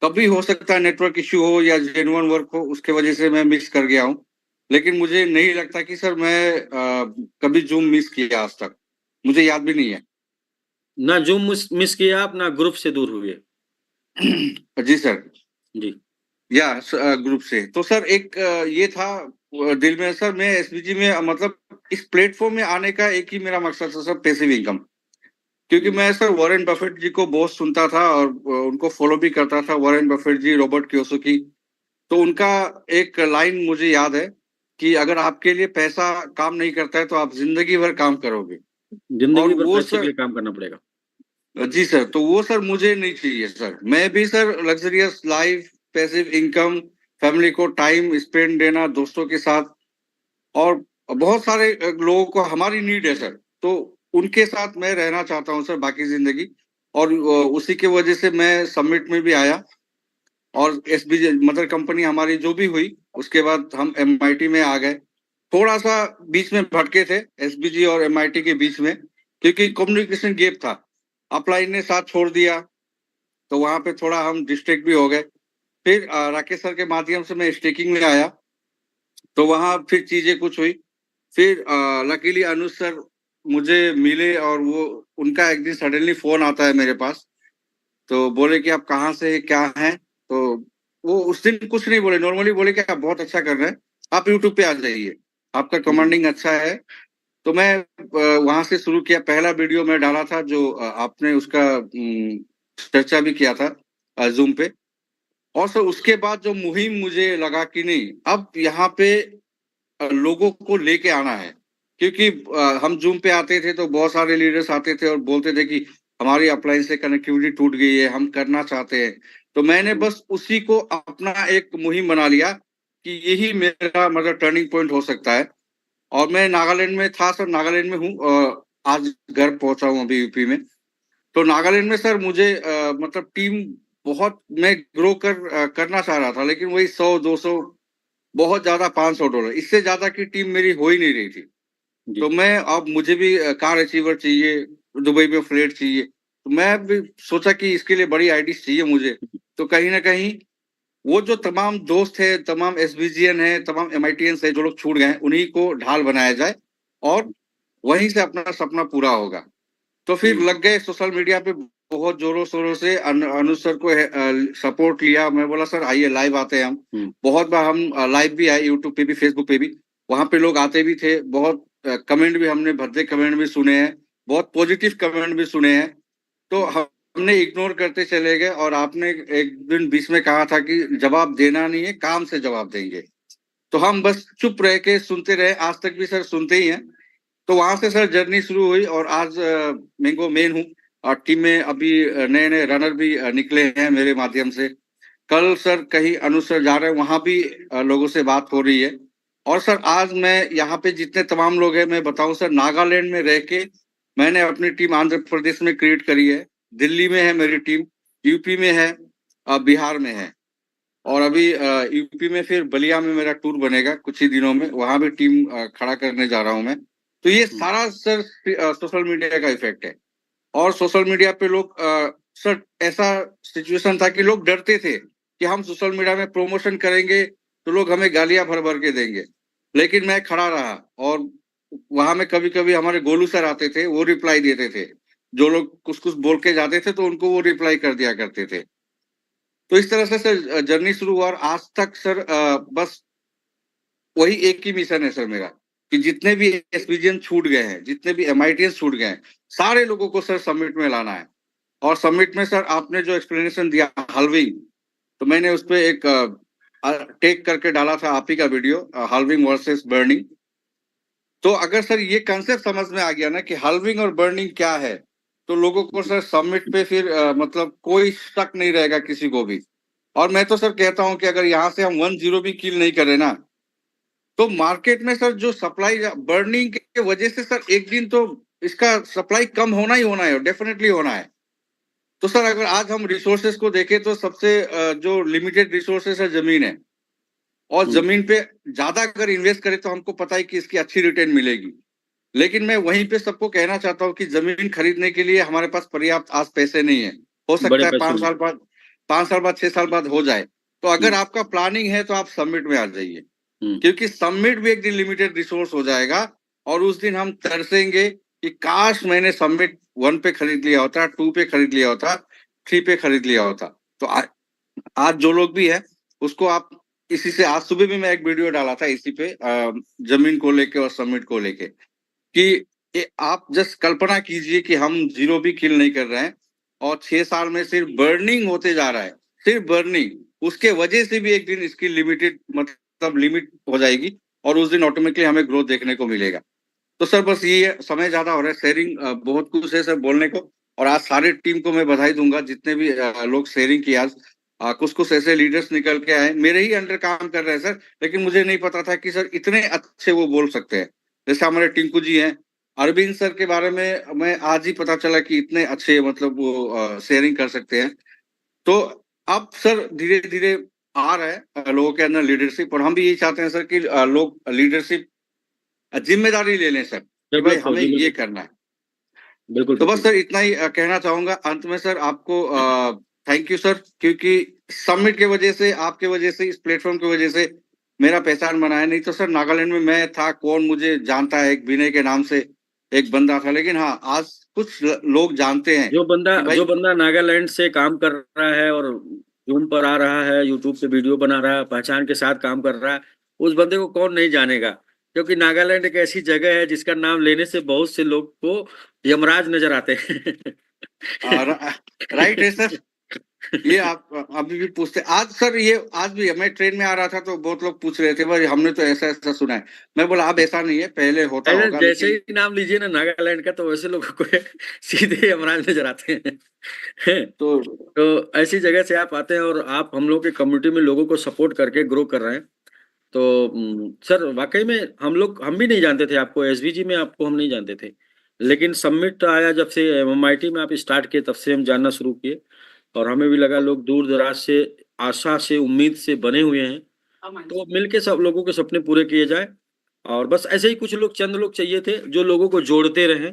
कभी हो सकता है नेटवर्क इश्यू हो या जेन्युइन वर्क हो, उसके वजह से मैं मिस कर गया हूँ, लेकिन मुझे नहीं लगता कि सर मैं कभी जूम मिस किया आज तक, मुझे याद भी नहीं है। ना जूम मिस किया आप, ना ग्रुप से दूर हुए। जी सर जी, या ग्रुप से तो सर एक ये था दिल में सर, मैं एसबीजी में मतलब इस प्लेटफॉर्म में आने का एक ही मेरा मकसद था सर, पैसिव इनकम। क्योंकि मैं सर वॉरेन बफेट जी को बहुत सुनता था और उनको फॉलो भी करता था, वॉरेन बफेट जी, रॉबर्ट कियोसाकी। तो उनका एक लाइन मुझे याद है कि अगर आपके लिए पैसा काम नहीं करता है तो आप जिंदगी भर काम करोगे, जिंदगी भर पैसे के लिए काम करना पड़ेगा। जी सर, तो वो सर मुझे नहीं चाहिए सर। मैं भी sir luxurious life, passive income, family को टाइम स्पेंड देना दोस्तों के साथ, और बहुत सारे लोगों को हमारी नीड है सर, तो उनके साथ मैं रहना चाहता हूं सर बाकी जिंदगी। और उसी के वजह से मैं समिट में भी आया, और एसबीजी मदर कंपनी हमारी जो भी हुई उसके बाद हम एमआईटी में आ गए। थोड़ा सा बीच में भटके थे एसबीजी और एमआईटी के बीच में, क्योंकि कम्युनिकेशन गैप था। अपलाइन ने साथ छोड़ दिया तो वहां पे थोड़ा हम डिस्ट्रैक्ट भी हो गए। फिर राकेश सर के माध्यम से मैं स्टेकिंग में आया, तो वहां फिर चीजें कुछ हुई। फिर लकीली अनुज सर मुझे मिले, और वो उनका एक दिन सडनली फोन आता है मेरे पास, तो बोले कि आप कहाँ से क्या हैं। तो वो उस दिन कुछ नहीं बोले, नॉर्मली बोले कि आप बहुत अच्छा कर रहे हैं, आप यूट्यूब पे आ जाइए, आपका कमांडिंग अच्छा है। तो मैं वहां से शुरू किया। पहला वीडियो मैं डाला था जो आपने उसका चर्चा भी किया था जूम पे। और सर उसके बाद जो मुहिम मुझे लगा कि नहीं, अब यहाँ पे लोगों को लेके आना है। क्योंकि हम जूम पे आते थे तो बहुत सारे लीडर्स आते थे और बोलते थे कि हमारी अपलाइन से कनेक्टिविटी टूट गई है, हम करना चाहते हैं। तो मैंने बस उसी को अपना एक मुहिम बना लिया कि यही मेरा मतलब टर्निंग पॉइंट हो सकता है। और मैं नागालैंड में था सर, नागालैंड में हूँ, आज घर पहुंचा हूँ अभी यूपी में। तो नागालैंड में सर मुझे मतलब टीम बहुत मैं ग्रो करना चाह रहा था, लेकिन वही 100-200, बहुत ज्यादा $500, इससे ज्यादा की टीम मेरी हो ही नहीं रही थी। तो मैं अब मुझे भी कार अचीवर चाहिए, दुबई में फ्लैट चाहिए, तो मैं भी सोचा कि इसके लिए बड़ी आईडीज चाहिए मुझे। तो कहीं ना कहीं वो जो तमाम दोस्त है, तमाम एसबीजीएन है, तमाम एमआईटीएन है जो लोग छूट गए, उन्हीं को ढाल बनाया जाए और वहीं से अपना सपना पूरा होगा। तो फिर लग गए सोशल मीडिया पे बहुत जोरों शोरों से। अनुज सर को सपोर्ट लिया। मैं बोला सर आइए लाइव आते हैं हम। बहुत बार हम लाइव भी आए, यूट्यूब पे भी, फेसबुक पे भी, वहां पे लोग आते भी थे। बहुत कमेंट भी हमने, भद्दे कमेंट भी सुने हैं, बहुत पॉजिटिव कमेंट भी सुने हैं। तो हमने इग्नोर करते चले गए। और आपने एक दिन बीच में कहा था कि जवाब देना नहीं है, काम से जवाब देंगे। तो हम बस चुप रह के सुनते रहे, आज तक भी सर सुनते ही हैं। तो वहां से सर जर्नी शुरू हुई, और आज मैंगो मेन हूँ, और टीम में अभी नए नए रनर भी निकले हैं मेरे माध्यम से। कल सर कहीं अनुज सर जा रहे हैं, वहां भी लोगों से बात हो रही है। और सर आज मैं यहाँ पे जितने तमाम लोग हैं, मैं बताऊं सर, नागालैंड में रह के मैंने अपनी टीम आंध्र प्रदेश में क्रिएट करी है, दिल्ली में है मेरी टीम, यूपी में है, बिहार में है, और अभी यूपी में फिर बलिया में मेरा टूर बनेगा कुछ ही दिनों में, वहां भी टीम खड़ा करने जा रहा हूं मैं। तो ये सारा सर सोशल मीडिया का इफेक्ट है। और सोशल मीडिया पे लोग सर ऐसा सिचुएशन था कि लोग डरते थे कि हम सोशल मीडिया में प्रमोशन करेंगे तो लोग हमें गालियां भर भर के देंगे, लेकिन मैं खड़ा रहा और वहां में कभी कभी हमारे गोलू सर आते थे, वो रिप्लाई देते थे, जो लोग कुछ कुछ बोल के जाते थे तो उनको वो रिप्लाई कर दिया करते थे। तो इस तरह से सर जर्नी शुरू हुआ और आज तक सर बस वही एक ही मिशन है सर मेरा, कि जितने भी एसपीजीएन छूट गए हैं, जितने भी एमआईटीएस छूट गए हैं, सारे लोगों को सर समिट में लाना है। और समिट में सर आपने जो एक्सप्लेनेशन दिया हाल्विंग, तो मैंने उस पर एक टेक करके डाला था आप ही का वीडियो, हाल्विंग वर्सेस बर्निंग। तो अगर सर ये कंसेप्ट समझ में आ गया ना कि हाल्विंग और बर्निंग क्या है, तो लोगों को सर समिट पे फिर मतलब कोई शक नहीं रहेगा किसी को भी। और मैं तो सर कहता हूं कि अगर यहाँ से हम 1-0 भी किल नहीं करें ना, तो मार्केट में सर जो सप्लाई बर्निंग के वजह से सर एक दिन तो इसका सप्लाई कम होना ही होना है, डेफिनेटली होना है। तो सर अगर आज हम रिसोर्सेज को देखें तो सबसे जो लिमिटेड रिसोर्सेज है जमीन है, और जमीन पे ज्यादा अगर इन्वेस्ट करें तो हमको पता है कि इसकी अच्छी रिटर्न मिलेगी। लेकिन मैं वहीं पे सबको कहना चाहता हूँ कि जमीन खरीदने के लिए हमारे पास पर्याप्त आज पैसे नहीं है। हो सकता है 5 साल बाद 6 साल बाद हो जाए। तो अगर आपका प्लानिंग है तो आप समिट में आ जाइए, क्योंकि समिट भी एक दिन लिमिटेड रिसोर्स हो जाएगा और उस दिन हम तरसेंगे कि काश मैंने समिट 1 पे खरीद लिया होता, 2 पे खरीद लिया होता, 3 पे खरीद लिया होता। तो आज जो लोग भी है उसको आप इसी से, आज सुबह भी मैं एक वीडियो डाला था इसी पे जमीन को लेके और समिट को लेके, कि आप जस्ट कल्पना कीजिए कि हम 0 भी किल नहीं कर रहे हैं और 6 साल में सिर्फ बर्निंग होते जा रहा है, सिर्फ बर्निंग। उसके वजह से भी एक दिन इसकी लिमिटेड मतलब लिमिट हो जाएगी और उस दिन ऑटोमेटिकली हमें ग्रोथ देखने को मिलेगा। तो सर बस ये समय ज्यादा हो रहा है, शेयरिंग बहुत कुछ है सर बोलने को। और आज सारे टीम को मैं बधाई दूंगा जितने भी लोग शेयरिंग किए आज। कुछ कुछ ऐसे लीडर्स निकल के आए, मेरे ही अंडर काम कर रहे हैं सर, लेकिन मुझे नहीं पता था कि सर इतने अच्छे वो बोल सकते हैं। जैसे हमारे टिंकू जी हैं, अरविंद सर के बारे में मैं आज ही पता चला कि इतने अच्छे मतलब वो शेयरिंग कर सकते हैं। तो अब सर धीरे धीरे आ रहा है लोगों के अंदर लीडरशिप, और हम भी यही चाहते हैं सर कि लोग लीडरशिप जिम्मेदारी ले लें सर, कि भाई हमें ये करना है। बिल्कुल। तो बस सर इतना ही कहना चाहूंगा अंत में सर आपको थैंक यू सर, क्योंकि समिट के वजह से, आपके वजह से, इस प्लेटफॉर्म की वजह से मेरा पहचान बनाया। नहीं तो सर नागालैंड में मैं था, कौन मुझे जानता है, एक विनय के नाम से एक बंदा था। लेकिन हाँ, आज कुछ लोग जानते हैं। जो बंदा नागालैंड से काम कर रहा है और जूम पर आ रहा है, यूट्यूब पे वीडियो बना रहा है, पहचान के साथ काम कर रहा है, उस बंदे को कौन नहीं जानेगा। क्योंकि नागालैंड एक ऐसी जगह है जिसका नाम लेने से बहुत से लोग को यमराज नजर आते हैं। राइट है सर। ये आप अभी भी पूछते आज सर, ये आज भी मैं ट्रेन में आ रहा था तो बहुत लोग पूछ रहे थे भाई हमने तो ऐसा ऐसा सुना है। मैं बोला अब ऐसा नहीं है, पहले होता होगा। जैसे ही नाम लीजिए ना नागालैंड का, तो वैसे लोगों को सीधे यमराज नजर आते हैं। तो ऐसी जगह से आप आते हैं और आप हम लोग के कम्युनिटी में लोगों को सपोर्ट करके ग्रो कर रहे हैं। तो सर वाकई में हम भी नहीं जानते थे आपको, एसबीजी में आपको हम नहीं जानते थे, लेकिन समिट आया जब से एमआईटी में आप स्टार्ट किए तब से हम जानना शुरू किए। और हमें भी लगा लोग दूर दराज से आशा से उम्मीद से बने हुए हैं, तो मिलके सब लोगों के सपने पूरे किए जाए। और बस ऐसे ही कुछ लोग, चंद लोग चाहिए थे जो लोगों को जोड़ते रहें।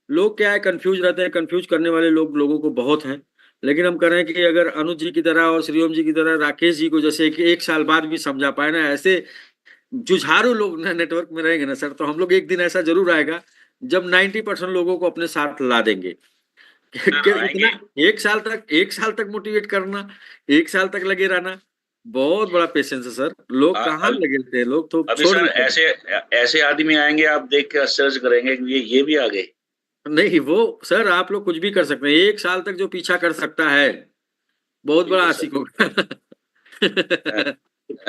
लोग क्या है, कंफ्यूज रहते हैं, कंफ्यूज करने वाले लोग लोगों को बहुत हैं। लेकिन हम कह रहे हैं कि अगर अनुज जी की तरह और श्रीओम जी की तरह राकेश जी को जैसे कि 1 साल बाद भी समझा पाए ना, ऐसे जुझारू लोग नेटवर्क में रहेंगे ना सर, तो हम लोग एक दिन ऐसा जरूर आएगा जब 90% लोगों को अपने साथ ला देंगे। इतना 1 साल तक मोटिवेट करना, 1 साल तक लगे रहना, बहुत बड़ा पेशेंस है सर। लोग कहाँ लगे थे, लोग तो अभी सर ऐसे आदमी आएंगे, आप देख के आश्चर्य करेंगे कि ये भी आ गए। नहीं वो सर, आप लोग कुछ भी कर सकते हैं। 1 साल तक जो पीछा कर सकता है बहुत बड़ा आशिक होगा।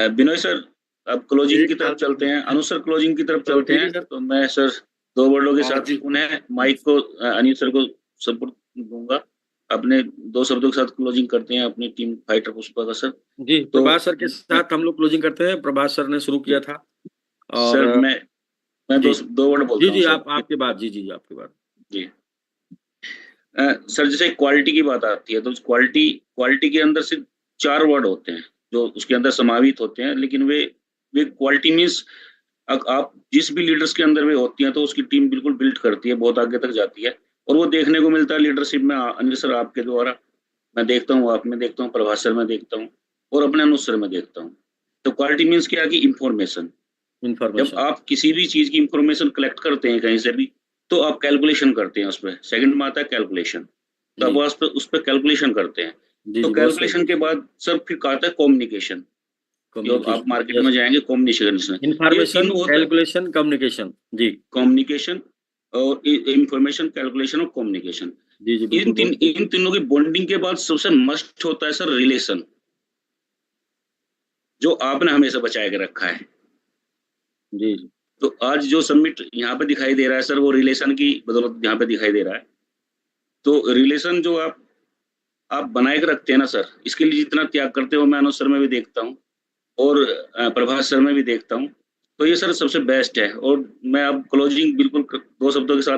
बिनोय सर अब क्लोजिंग की तरफ चलते हैं, अनुज सर क्लोजिंग की तरफ चलते हैं। तो मैं सर 2 वर्डों के साथ उन्हें माइक को अनिल सर को सपोर्ट दूंगा। अपने 2 शब्दों के साथ क्लोजिंग करते हैं अपनी टीम फाइटर पुष्पा का सर। जी, तो प्रभास सर के साथ हम लोग क्लोजिंग करते हैं। प्रभास सर ने शुरू किया था और सर मैं 2 वर्ड बोलता हूं। जी आपके बाद जी आपके बाद जी सर, जैसे क्वालिटी की बात आती है तो क्वालिटी के अंदर सिर्फ 4 वर्ड होते हैं जो उसके अंदर समावित होते हैं, लेकिन वे क्वालिटी मीन्स आप जिस भी लीडर्स के अंदर वे होती हैं तो उसकी टीम बिल्कुल बिल्ड करती है, बहुत आगे तक जाती है। और वो देखने को मिलता है लीडरशिप में अनिल सर आपके द्वारा मैं देखता हूँ, आप में देखता हूँ, प्रभास सर में देखता हूँ और अपने अनुज सर में देखता हूँ। तो क्वालिटी मीन्स क्या है कि इंफॉर्मेशन, जब इंफॉर्मेशन। आप किसी भी चीज की इंफॉर्मेशन कलेक्ट करते हैं कहीं से भी, तो आप कैलकुलेशन करते हैं उस पर, सेकंड में आता है कैलकुलेशन, तो जी आप उस पर कैलकुलेशन करते हैं। जी तो जी, बहुत सही। कैलकुलेशन के बाद सर फिर आता है कम्युनिकेशन, जो आप मार्केट में जाएंगे कम्युनिकेशन, ये इंफॉर्मेशन, तीनों होता है, कैलकुलेशन, कम्युनिकेशन। जी कम्युनिकेशन और इंफॉर्मेशन, कैलकुलेशन और कम्युनिकेशन। जी जी, बिल्कुल बहुत सही। इन तीनों की बॉन्डिंग के बाद सबसे मस्ट होता है सर रिलेशन, जो आपने हमेशा बचाए के रखा है। जी जी तो आज जो समिट यहाँ पे दिखाई दे रहा है सर, वो रिलेशन की बदौलत यहाँ पे दिखाई दे रहा है। तो रिलेशन जो आप बनाए के रखते हैं ना सर, इसके लिए जितना त्याग करते हो मैं अनुज सर में भी देखता हूँ और प्रभास सर में भी देखता हूँ। तो ये सर सबसे बेस्ट है। और मैं अब क्लोजिंग बिल्कुल 2 शब्दों के साथ